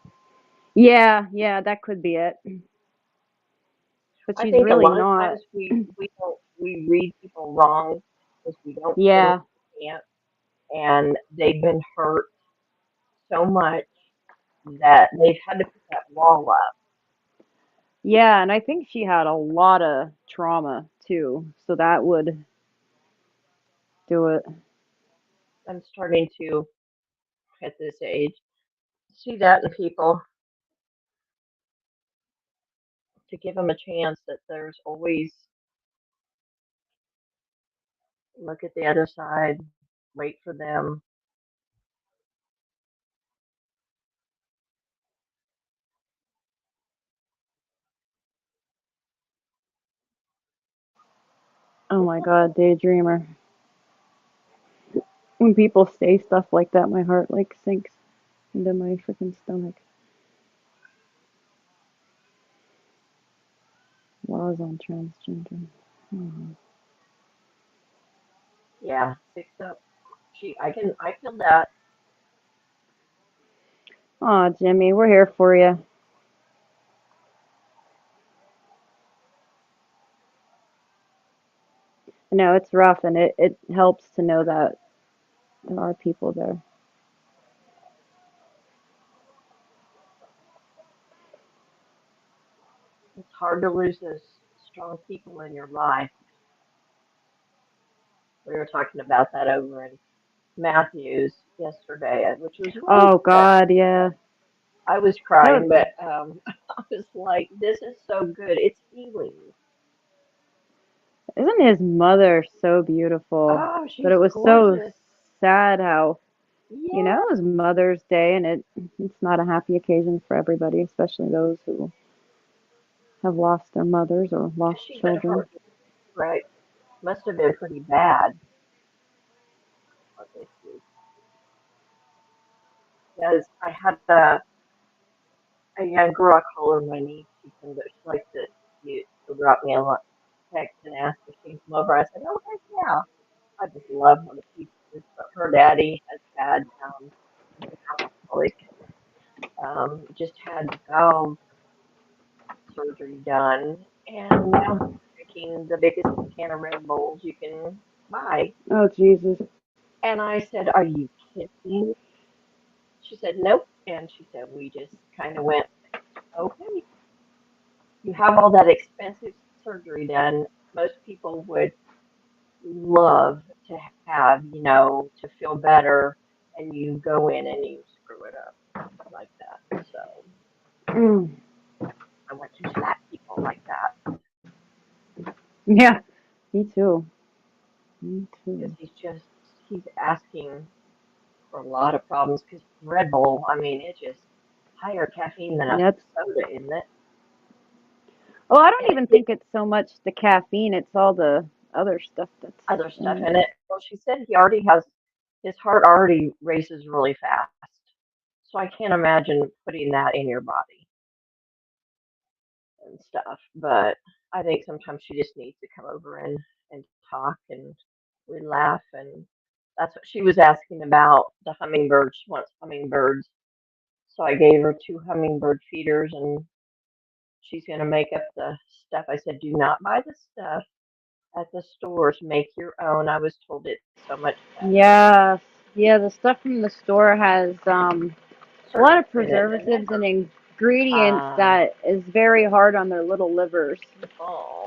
Yeah, that could be it. But I she's think a really lot of not. times we read people wrong because we don't Yeah, understand, and they've been hurt so much that they've had to put that wall up. yeah, and I think she had a lot of trauma too, so that would do it. I'm starting to, at this age, see that in people to give them a chance that there's always look at the other side, wait for them. Oh my God, daydreamer. When people say stuff like that, my heart like sinks into my freaking stomach. Laws on transgender. Mhm. Yeah, fix up. I feel that. Aw, Jimmy, we're here for you. No, it's rough, and it helps to know that there are people there. It's hard to lose those strong people in your life. We were talking about that over in Matthews yesterday, which was really Oh good. God, yeah. I was That crying, was, but I was like, "This is so good. It's healing." isn't his mother so beautiful? Oh, But she's it was so gorgeous. sad how, Yeah, it was Mother's Day, and it's not a happy occasion for everybody, especially those who have lost their mothers or lost she's been children. hurt. Right, must have been pretty bad. Let me see. Because I had a young girl, I call her my niece. She likes to she'll drop me a text and ask if she can come over. I said, "Oh heck yeah!" I just love her to pieces. But her daddy has had he's an alcoholic. Just had valve surgery done, and now he's drinking the biggest can of Red Bulls you can buy. Oh Jesus. And I said, "Are you kidding?" She said, "Nope." And she said, "We just kind of went, okay." You have all that expensive surgery done. Most people would love to have, to feel better, and you go in and you screw it up like that. So Mm. I want to slap people like that Yeah, me too. Me because too. he's asking for a lot of problems. Because Red Bull, I mean, it's just higher caffeine than a That's soda, isn't it? well, I don't And even think it's so much the caffeine, it's all the other stuff that's other in stuff it. in it. Well, she said he already has his heart already races really fast. So I can't imagine putting that in your body and stuff. But I think sometimes she just needs to come over and talk, and we laugh, and that's what she was asking about the hummingbirds. She wants hummingbirds. So I gave her 2 hummingbird feeders, and she's gonna make up the stuff. I said, do not buy the stuff at the stores. Make your own. I was told it's so much better. Yeah, yeah, the stuff from the store has a lot Certain of in it, doesn't it? preservatives and ingredients Ah, that is very hard on their little livers.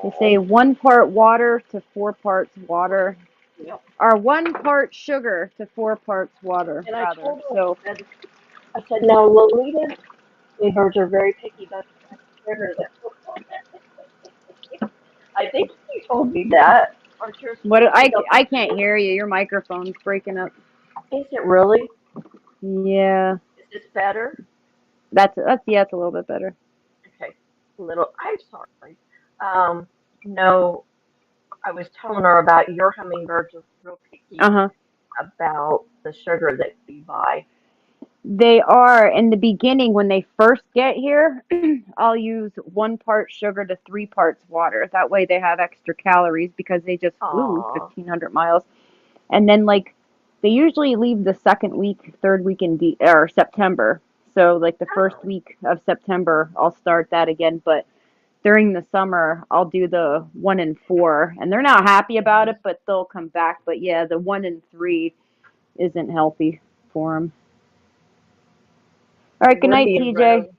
They say oh, 1 part water to 4 parts water, yep. or 1 part sugar to 4 parts water, And I rather. told her, So, I said, no, Lolita's neighbors are very picky about the kind of sugar that. I think you told me that. Aren't yours what picky about the I can't sugar? hear you. Your microphone's breaking up. Is it really? Yeah, Is this better? that's yeah, it's a little bit better. Okay, a little. I'm sorry. Um, no, I was telling her about your hummingbirds are real picky Uh-huh. about the sugar that you buy. They are in the beginning when they first get here. I'll use 1 part sugar to 3 parts water. That way they have extra calories because they just flew Aw, 1,500 miles. And then like they usually leave the second week, third week in or September. So like the first oh, week of September, I'll start that again. But during the summer, I'll do the 1 and 4, and they're not happy about mhm. it, but they'll come back. But yeah, the 1 and 3 isn't healthy for them. All right, good We're night, being run TJ. over.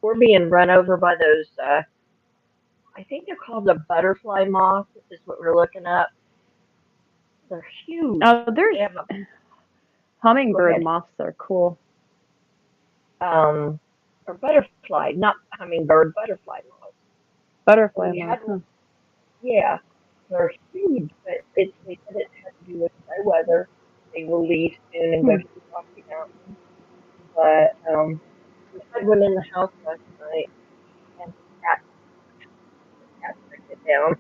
We're being run over by those. I think they're called the butterfly moth. Is what we're looking up. They're huge. Oh, there's They have a. Go hummingbird ahead. moths are cool. Um, or butterfly, not hummingbird, butterfly moths. And Butterfly we moth, had huh? one. Yeah, they're huge, but they said it had to do with dry weather. They will leave soon and go Hmm. to the Rocky Mountains. But we had one in the house last night, and the cat took it down.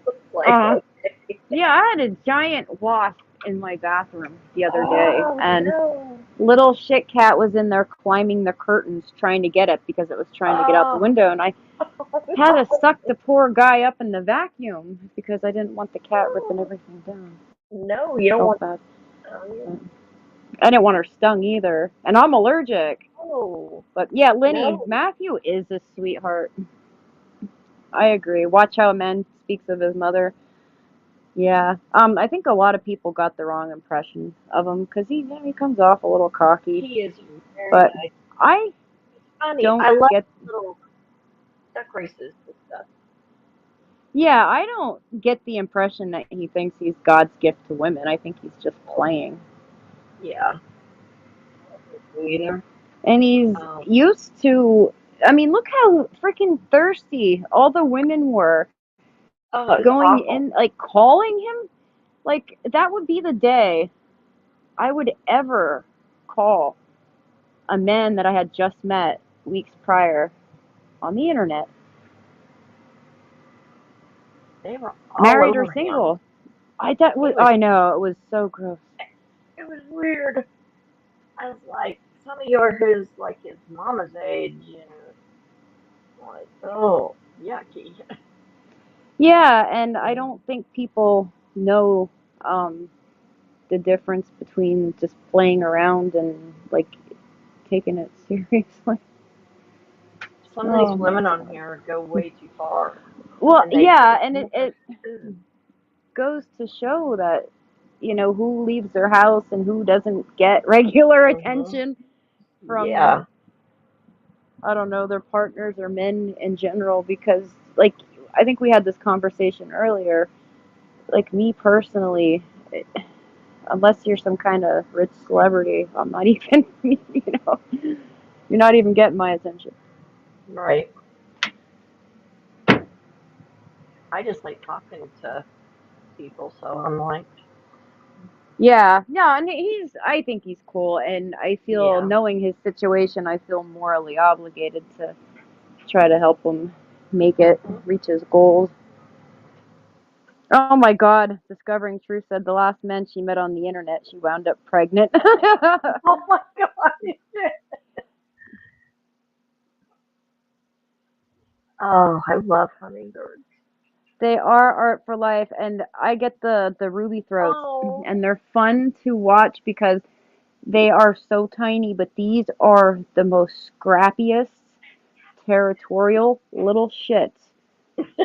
It's like, Uh, okay. yeah, I had a giant wasp in my bathroom the other day, Oh and no. little shit cat was in there climbing the curtains trying to get it because it was trying to get out the Oh, window, and I had to no. suck the poor guy up in the vacuum because I didn't want the cat ripping No. everything down. No, you don't Felt want bad. to. But I didn't want her stung either, and I'm allergic. No. But yeah, Lenny, No. Matthew is a sweetheart. I agree. Watch how a man speaks of his mother. Yeah. I think a lot of people got the wrong impression of him because he comes off a little cocky. He is very But nice. I Funny. don't I love get. little duck races and stuff. Yeah, I don't get the impression that he thinks he's God's gift to women. I think he's just playing, Yeah. I don't think so either. and he's Um, used to. I mean, look how freaking thirsty all the women were oh, it's going awful. in, like calling him. Like that would be the day I would ever call a man that I had just met weeks prior on the internet, They were all married or over him. single. That was It was I know it was so gross. it was weird. I was like, some of you are his mama's age, and like, oh, yucky. Yeah, and I don't think people know um, the difference between just playing around and like taking it seriously. Some of these Oh my women on god. here go way too far, Well, and they yeah, take and more it too. goes to show that who leaves their house and who doesn't get regular Mhm. attention from Yeah. I don't know, their partners or men in general because like I think we had this conversation earlier. like me personally, unless you're some kind of rich celebrity, I'm not even, you're not even getting my attention. Right. I just like talking to people, so I'm like, Yeah, no, and I think he's cool, and I feel, yeah. knowing his situation, I feel morally obligated to try to help him make it, Hmm. reach his goals. Oh my God, Discovering Truth said the last man she met on the internet, she wound up pregnant. Oh my God. Oh, I love hummingbirds. They are art for life, and I get the ruby throats, Oh. and they're fun to watch because they are so tiny, but these are the most scrappiest, territorial little shits.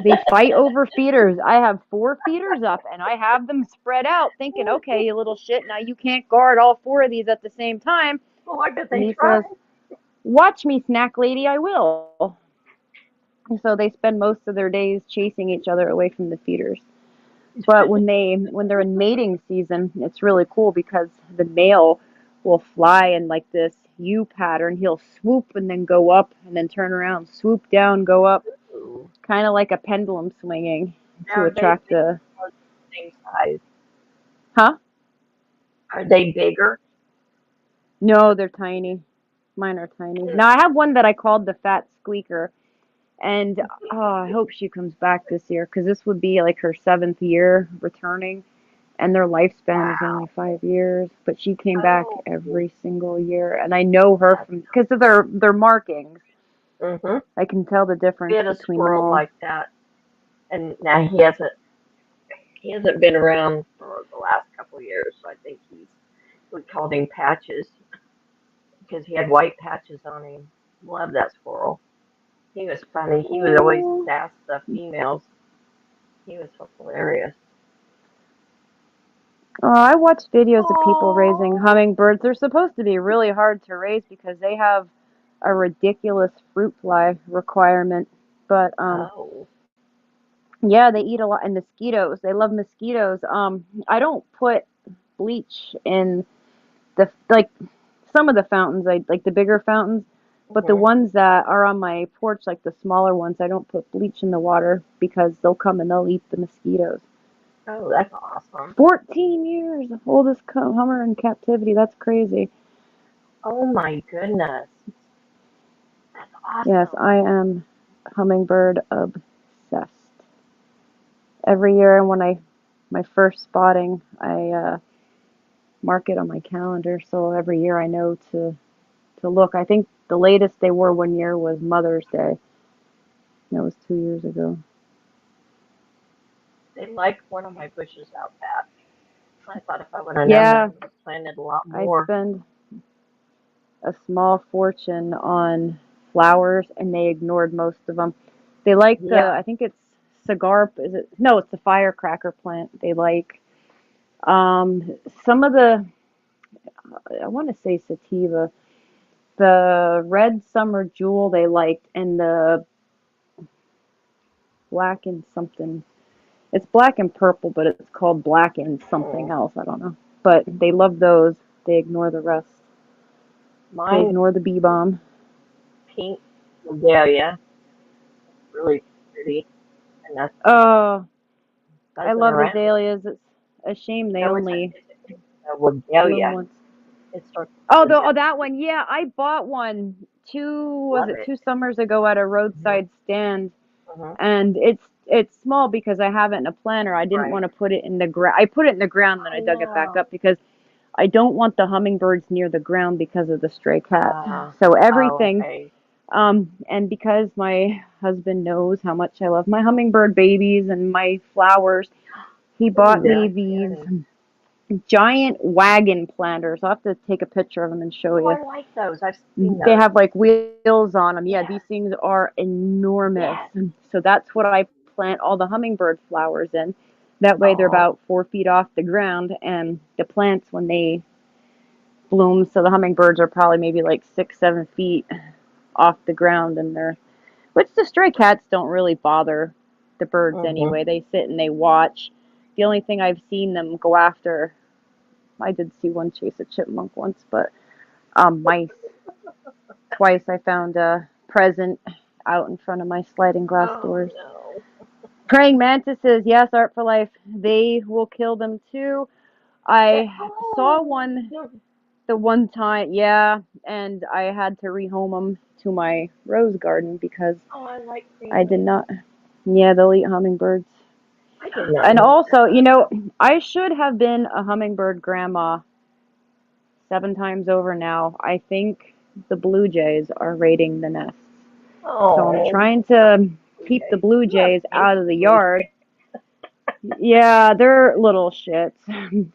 They fight over feeders. I have 4 feeders up, and I have them spread out, thinking, okay, you little shit, now you can't guard all 4 of these at the same time. Oh, I bet And they he try. says, watch me, snack lady, I will. And so they spend most of their days chasing each other away from the feeders. But when they're in mating season, it's really cool because the male will fly in like this U pattern. He'll swoop and then go up and then turn around, swoop down, go up, Ooh. kind of like a pendulum swinging to Are they attract the. the same size? Huh? Are they bigger? No, they're tiny. Mine are tiny. Mm. Now I have one that I called the Fat Squeaker, and I hope she comes back this year because this would be like her 7th year returning, and their lifespan is only Wow. 5 years. But she came back Oh. every single year, and I know her from because of their markings. Mm-hmm. I can tell the We difference had a between them squirrel all. like that, and now he hasn't been around for the last couple of years. So I think we called him Patches because he had white patches on him. Love that squirrel. He was funny. He would always Oh, sass the females. He was hilarious. I watch videos of people raising Oh. hummingbirds. They're supposed to be really hard to raise because they have a ridiculous fruit fly requirement. But Oh. yeah, they eat a lot, and mosquitoes. They love mosquitoes. I don't put bleach in the like some of the fountains. I like the bigger fountains, but the Hmm. ones that are on my porch, like the smaller ones, I don't put bleach in the water because they'll come and they'll eat the mosquitoes. Oh, that's awesome. 14 years, oldest hummer in captivity. That's crazy. Oh my goodness. That's Yes, awesome. I am hummingbird obsessed. Every year, and when I my first spotting, I mark it on my calendar, so every year I know to look. I think the latest they were one year was Mother's Day. That was 2 years ago. They like one of my bushes out back. I thought if I would have known that, I Yeah, would have planted a lot I more. spend a small fortune on flowers, and they ignored most of them. They like Yeah. I think it's cigar. Is it? No, it's the firecracker plant. They like some of the. I want to say sativa. The red summer jewel they liked, and the black and something. It's black and purple, but it's called black and something Oh, else. I don't know. But they love those. They ignore the rest. They mine ignore the bee balm. pink Regalia. Really pretty. And that's Oh, I buzzing love around. azaleas. It's a shame they No, only it's a bloom Regalia. once. It starts Oh, with Regalia. that one. Yeah, I bought one was Love it it. 2 summers ago at a Hmm. roadside stand, Hmm. and it's small because I have it in a planter. I didn't Right. want to put it in the ground. I put it in the ground, then I I dug it back know. up because I don't want the hummingbirds near the ground because of the stray cat. Uh, So oh, everything, okay. and because my husband knows how much I love my hummingbird babies and my flowers, he Ooh, bought they're me like these candy. giant wagon planters. I'll have to take a picture of them and show Oh, you. I like those. I've seen They those. have like wheels on them. Yeah, Yes. these things are enormous. Yes. So that's what I plant all the hummingbird flowers in. That way they're Oh. about 4 feet off the ground, and the plants when they bloom, so the hummingbirds are probably maybe like 6, 7 feet off the ground, and which the stray cats don't really bother the birds Mhm. anyway. They sit and they watch. the only thing I've seen them go after. I did see one chase a chipmunk once, but mice. Twice I found a present out in front of my sliding glass doors. No. Praying mantises, yes, Art for Life. They will kill them too. I saw one the one time, yeah, and I had to rehome them to my rose garden because I like I did not. Yeah, they'll eat hummingbirds. I did not And know also, I should have been a hummingbird grandma 7 times over now. I think the blue jays are raiding the nests. So I'm trying to keep the blue jays out of the yard. Yeah, they're little shits.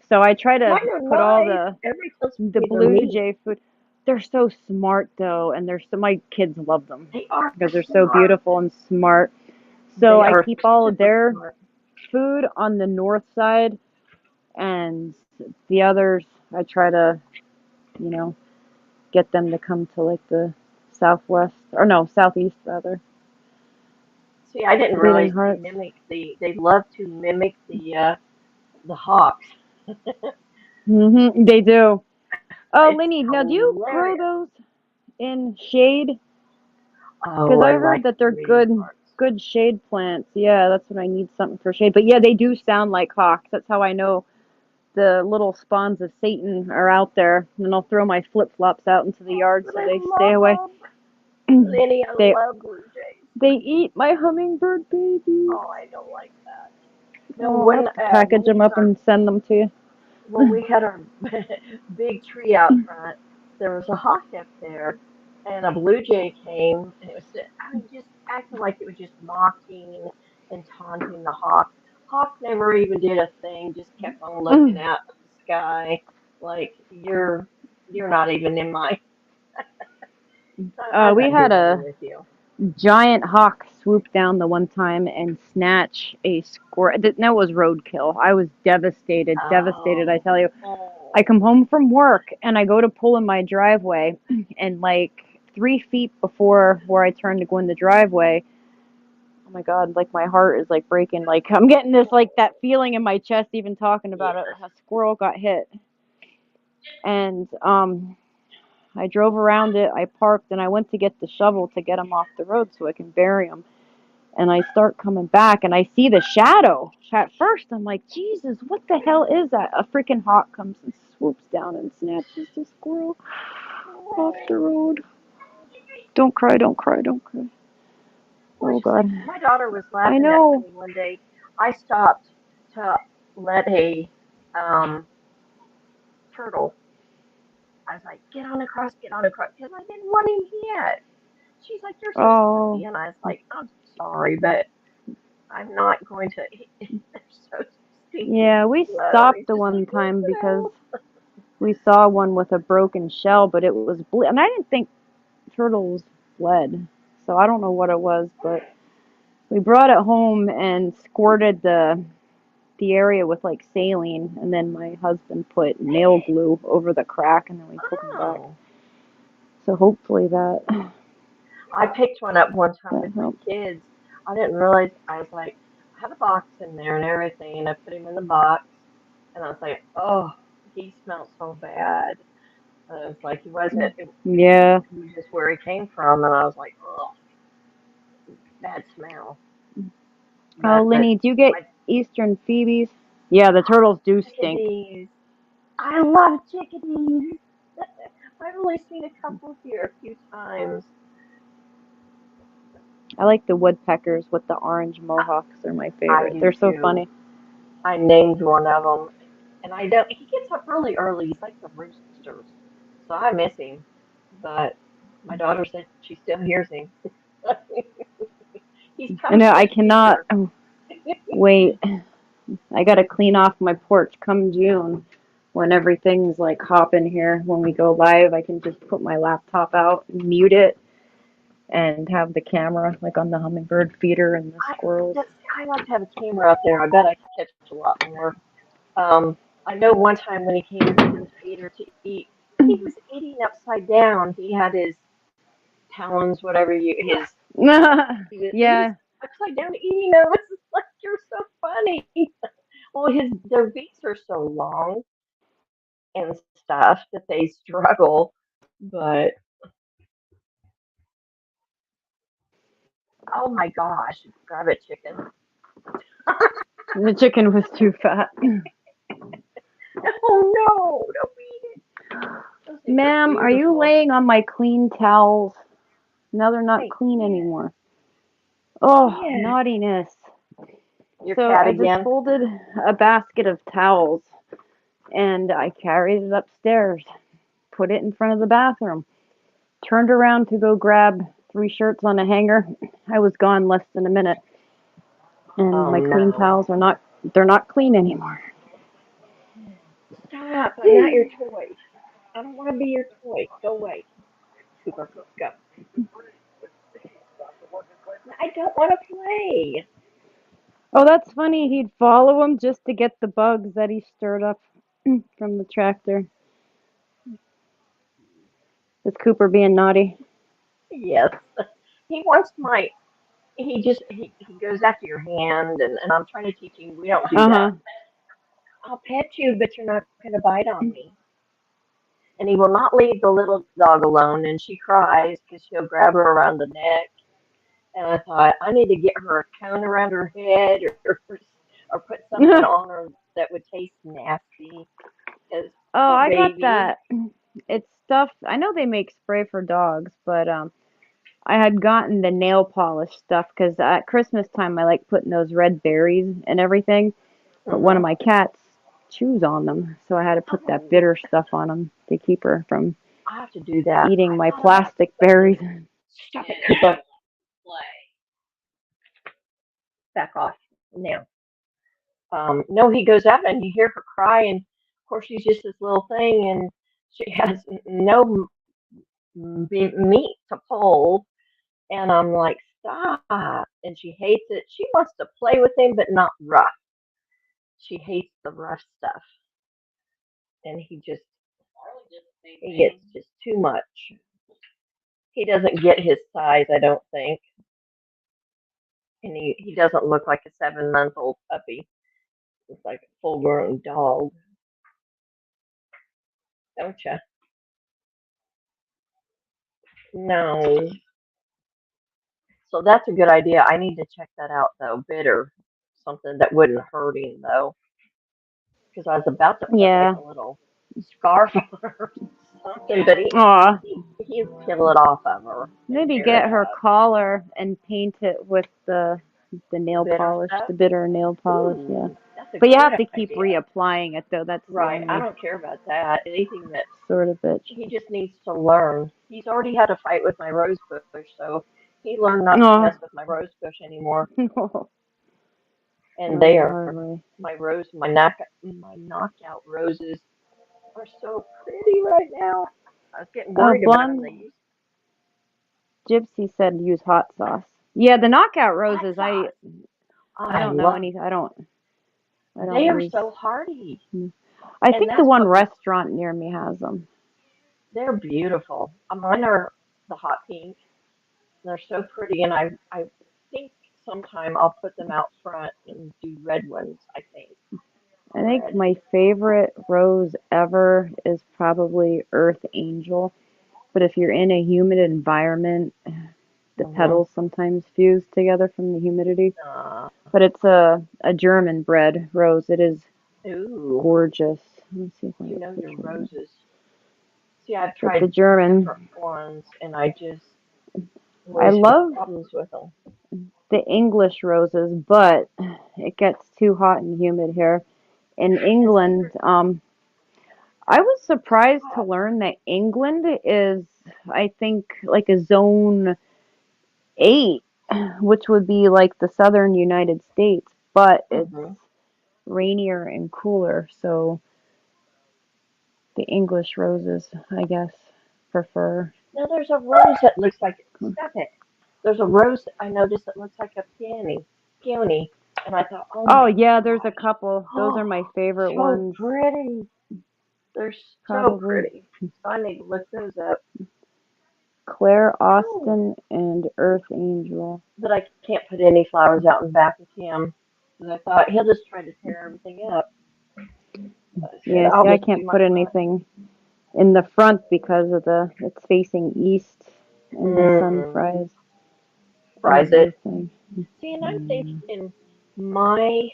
So I try to put all the blue jay food. They're so smart though, and my kids love them because they're so beautiful and smart. So I keep all of their food on the north side, and the others I try to, get them to come to like the southwest or no southeast rather. See, I didn't realize they love to mimic the hawks. They do. Oh, It's Lenny, now do you grow hilarious. those in shade? Oh, Because I I heard like that they're good shade plants. Yeah, that's what I need, something for shade. But yeah, they do sound like hawks. That's how I know the little spawns of Satan are out there. And I'll throw my flip-flops out into the yard so they stay away. Lenny, I They love blue jays. they eat my hummingbird babies. Oh, I don't like that. No, Oh, I'll when have to package them up and send them to you. when we had our big tree out front, there was a hawk up there, and a blue jay came, and it was, I mean, just acting like it was just mocking and taunting the hawk. Hawk never even did a thing, just kept on looking out at the sky, like you're not even in my. I'm We not had visiting a with you. giant hawk swoop down the one time and snatch a squirrel. That was roadkill. I was devastated, I tell you. I come home from work and I go to pull in my driveway, and like 3 feet before where I turn to go in the driveway, oh my God, like my heart is like breaking. Like I'm getting this, like that feeling in my chest even talking about it. A squirrel got hit. And I drove around it, I parked, and I went to get the shovel to get him off the road so I can bury him. And I start coming back, and I see the shadow. At first, I'm like, Jesus, what the hell is that? A freaking hawk comes and swoops down and snatches the squirrel off the road. Don't cry, don't cry, don't cry. Oh, God. My daughter was I laughing at know. me one day. I stopped to let a turtle. I was like, get on across, because I didn't want him hit. She's like, you're so Oh. silly. And I was like, I'm sorry, but I'm not going to. They're so stinky. Yeah, we stopped the one time because we saw one with a broken shell, but it was and I didn't think turtles bled, so I don't know what it was, but we brought it home and squirted the area with like saline, and then my husband put nail glue over the crack, and then we took him back. So hopefully that. I picked one up one time with my kids. I didn't realize. I was like, I had a box in there and everything, and I put him in the box, and I was like, oh, he smelled so bad. And it was like he wasn't. Yeah. He was just where he came from, and I was like, oh, bad smell. Oh, Lenny, do you get eastern phoebes? Yeah, the turtles do stink. Chickadees. I love chickadees. I've only seen a couple here a few times. I like the woodpeckers with the orange mohawks. They're my favorite. They're so funny. I named one of them, and I don't. He gets up really early. He's like the roosters, so I miss him. But my daughter said she still hears him. He's I know. I cannot wait. I gotta clean off my porch come June when everything's like hopping here. When we go live, I can just put my laptop out, mute it, and have the camera like on the hummingbird feeder and the squirrels. I like to have a camera out there. I bet I could catch a lot more. I know one time when he came to the feeder to eat, he was eating upside down. He had his talons, whatever his. Yeah. He was upside down eating them. It's like, you're so funny. Well, their beaks are so long and stuff that they struggle. But oh my gosh, grab it, chicken. The chicken was too fat. Oh no, don't eat it. Those things are Ma'am, are you beautiful. laying on my clean towels? Now they're not Hey, clean anymore. Oh, yeah. naughtiness. Your So cat I just again? folded a basket of towels and I carried it upstairs, put it in front of the bathroom, turned around to go grab 3 shirts on a hanger. I was gone less than a minute, and Oh my clean no. towels are not, they're not clean anymore. Stop. I'm not your toy. I don't want to be your toy. Go away. Cooper, go. I don't want to play. Oh, that's funny. He'd follow him just to get the bugs that he stirred up from the tractor. Is Cooper being naughty? Yes. He wants my he goes after your hand and I'm trying to teach him we don't do Uh-huh. that. I'll pet you, but you're not gonna bite on me. And he will not leave the little dog alone and she cries because she'll grab her around the neck. And I thought I need to get her a cone around her head or put something Oh, on her that would taste nasty. Because poor I got baby. that. It's stuff. I know they make spray for dogs, but I had gotten the nail polish stuff because at Christmas time I like putting those red berries and everything. But one of Mm-hmm. my cats chews on them, so I had to put that Oh, bitter stuff on them to keep her from I have to do that. eating I my thought I have to plastic put this. berries. Stop it, Cooper. Back off now. No, he goes out and you hear her cry, and of course she's just this little thing, and she has no meat to pull, and I'm like, stop, and she hates it. She wants to play with him, but not rough. She hates the rough stuff, and he gets just too much. He doesn't get his size, I don't think, and he doesn't look like a 7 month old puppy. It's like a full grown dog, don't you? No. So that's a good idea. I need to check that out though. Bitter, something that wouldn't hurt him though, because I was about to put like Yeah. a little scarf on her or something, but Aw. he'll peel it off of her and Maybe tear it get her up. collar and paint it with the The nail bitter polish, stuff. the bitter nail polish, yeah. Ooh, that's a But you good have to keep idea. reapplying it though. That's the Right. I only don't care about that. Anything that sort of bitch. he just needs to learn. He's already had a fight with my rose bush, so he learned not to Oh, mess with my rose bush anymore. no. And Learn they the are hard way. my knockout roses are so pretty right now. I was getting Oh, worried about them. blonde They use Gypsy said use hot sauce. Yeah, the knockout hot roses. I sauce. I I don't know love. any. I don't They are use. so hardy, I and think the that's one what restaurant near me has them. they're beautiful. Mine are the hot pink. They're so pretty, and I think sometime I'll put them out front and do red ones. I think I think red. my favorite rose ever is probably Earth Angel. But if you're in a humid environment, the Mhm. petals sometimes fuse together from the humidity. Uh, But it's a German bred rose. It is ooh, gorgeous. Let me see if I can you get know a your picture of it. roses. See, I've But the tried German, different ones, and I just I always have love problems with them. the English roses, but it gets too hot and humid here. In England, I was surprised to learn that England is, I think, like a zone 8, which would be like the southern United States, but it's Hmm. rainier and cooler, so the English roses, I guess, prefer. Now there's a rose that looks like stop it. There's a rose that I noticed that looks like a peony, and I thought, oh Oh my yeah, there's a gosh, couple. Those oh, are my favorite so ones. pretty. They're so Probably pretty. So I need to look those up. Claire Oh, Austin and Earth Angel. but I can't put any flowers out in back of him. 'Cause I thought he'll just try to tear everything up. But I said, Yeah, see, I'll I just do can't my put part. anything in the front because of it's facing east and the sun fries Fries it. everything. See, and I'm thinking my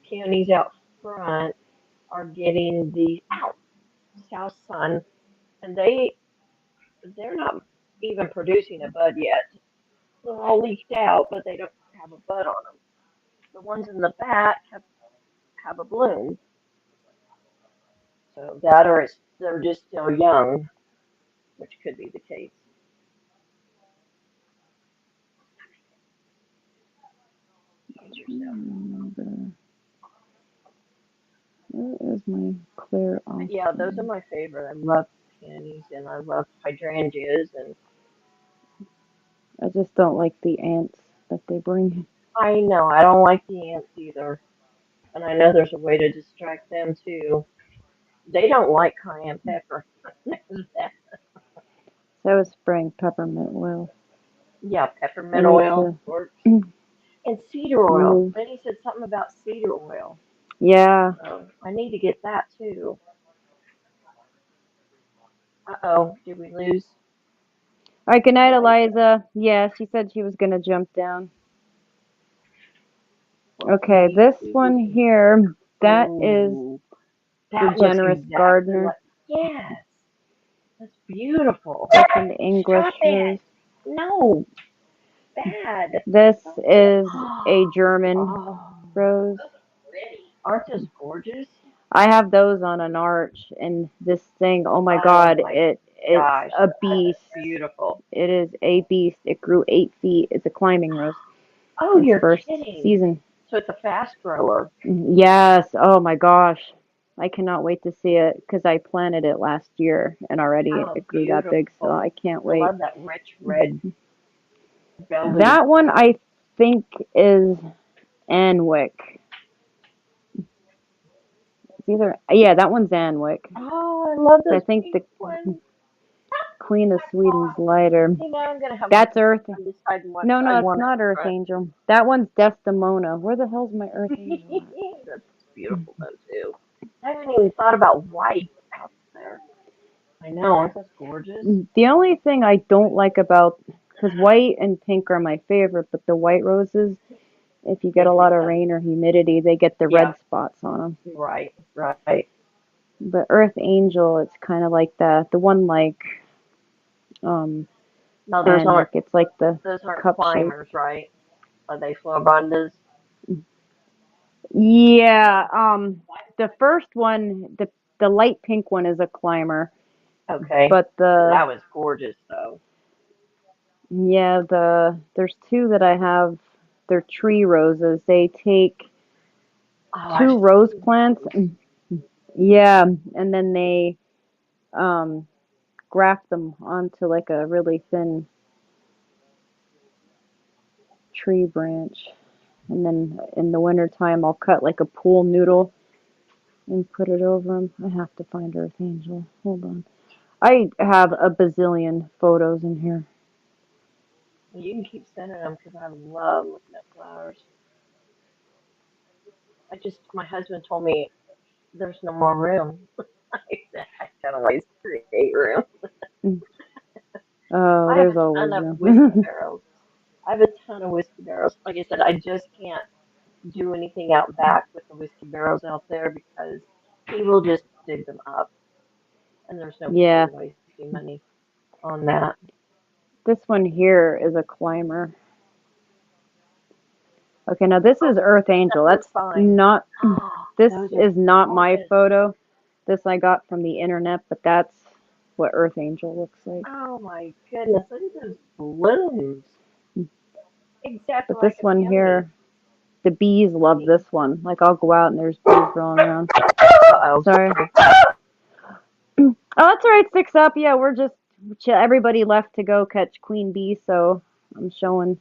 peonies out front are getting the south sun, and they're not even producing a bud yet. They're all leafed out, but they don't have a bud on them. The ones in the back have a bloom, so that or they're just still young, which could be the case. Excuse yourself. Where is my clear But off? yeah, those are my favorite. I love peonies and I love hydrangeas, and I just don't like the ants that they bring. I know I don't like the ants either, and I know there's a way to distract them too. They don't like cayenne pepper. So I was spraying peppermint oil. Yeah, I peppermint need oil to works. And cedar oil. remove. Betty said something about cedar oil. Yeah. So I need to get that too. Uh-oh, did we lose All right, good night, Eliza? Eliza. Yeah, she said she was gonna jump down. What will Okay, we this do? one here, that is Oh, the that looks generous exactly gardener. like, yes, that's beautiful. That's an English Stop rose. it. No, bad. This Don't do that. is a German Oh, rose. aren't those gorgeous? I have those on an arch, and this thing, oh my Oh God, my it's gosh, a that's beast. beautiful. It is a beast. It grew 8 feet. It's a climbing rose. Oh, Its you're first kidding. season. So it's a fast grower. Yes. Oh my gosh. I cannot wait to see it because I planted it last year and already Oh, it grew that big. So beautiful. I can't I wait. love that rich red velvety That one color. I think is Anwick. It's either that one's Anwick. Oh, I love So I those think pink the ones. Queen of Sweden's lighter. See, now I'm gonna have a hard That's Earth. time deciding what No, I no, it's want not out Earth front. Angel. That one's Desdemona. Where the hell's my Earth Angel That's beautiful though too. I haven't even thought about white out there. I know, aren't those gorgeous? at? The only thing I don't like about, because white and pink are my favorite, but the white roses, if you get They a get lot of the rain or humidity, they get the yeah, red spots on them. right, right. But Earth Angel, it's kind of like the one like um No, Anwick. It's like the those aren't cup shape. climbers, right? Are they floribundas? Yeah, the first one, the light pink one is a climber, Okay. but That was gorgeous though. there's two that I have. They're tree roses. They take Oh, I've two rose seen plants, those. yeah, and then they um graft them onto like a really thin tree branch. And then in the wintertime, I'll cut like a pool noodle and put it over them. I have to find Earth Angel. Hold on. I have a bazillion photos in here. You can keep sending them because I love looking at flowers. My husband told me there's no more room. I said, I kind of always create room. Oh, I have there's a ton always of room. whiskey barrels. I have a ton of whiskey barrels. Like I said, I just can't do anything out back with the whiskey barrels out there because he will just dig them up, and there's no point Yeah, in wasting money on that. this one here is a climber. Okay, now this is Earth That Angel. looks That's fine. not, this Those are is not my gorgeous. photo. This I got from the internet, but that's what Earth Angel looks like. Oh my goodness, look at those blooms. Exactly But like this a one peony. here, the bees love this one. Like I'll go out and there's bees crawling around. Uh-oh, Sorry. sorry. Oh, that's all right. Six up. Yeah, we're just everybody left to go catch queen bee, so I'm showing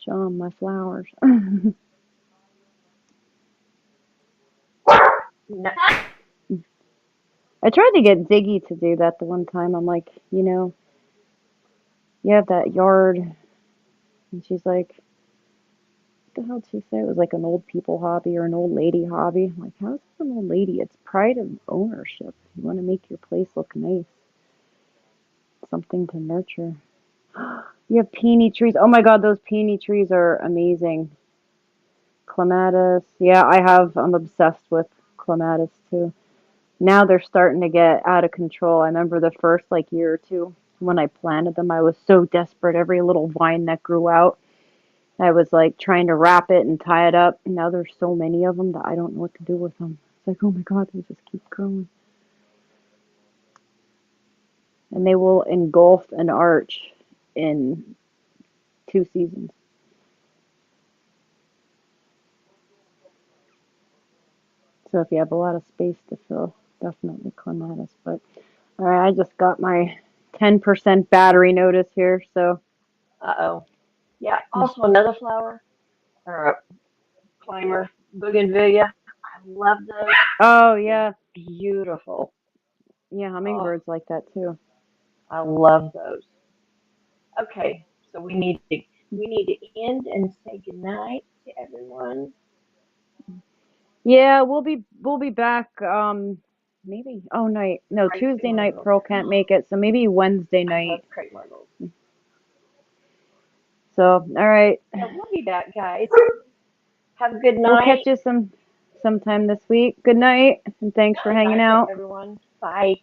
my flowers. No. I tried to get Ziggy to do that the one time. I'm like, you have that yard, and she's like, the hell did she say? It was like an old people hobby or an old lady hobby. I'm like, how's it an old lady? It's pride of ownership. You want to make your place look nice. Something to nurture. You have peony trees. Oh my God, those peony trees are amazing. Clematis. Yeah, I'm obsessed with clematis too. Now they're starting to get out of control. I remember the first like year or two when I planted them, I was so desperate. Every little vine that grew out, I was like trying to wrap it and tie it up. And now there's so many of them that I don't know what to do with them. It's like, oh my God, they just keep growing. And they will engulf an arch in 2 seasons. So if you have a lot of space to fill, definitely clematis. But all right, I just got my 10% battery notice here. So Uh-oh. Yeah, also another flower, or a climber, bougainvillea. I love those. oh They're yeah, beautiful. yeah, Oh, hummingbirds like that too. I love those. Okay, so we need to end and say goodnight to everyone. Yeah, we'll be back. Maybe night. No, Crepe Tuesday night. Margles. Pearl can't make it, so maybe Wednesday I love night. crepe margles. So all right, Yeah, we'll be back, guys. Have a good we'll night. catch you sometime this week. Good night, and thanks for Good hanging night, out. everyone. Bye.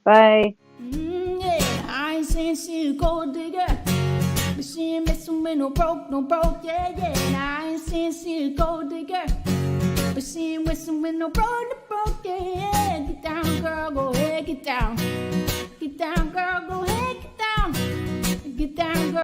Bye. Yeah, I ain't saying she a gold digger, but she ain't messing with no broke, yeah, yeah. And I ain't saying she a gold digger, but she ain't messing with no broke, yeah, yeah. Get down, girl, go ahead, get down. Get down, girl, go ahead, get down. Get down, girl.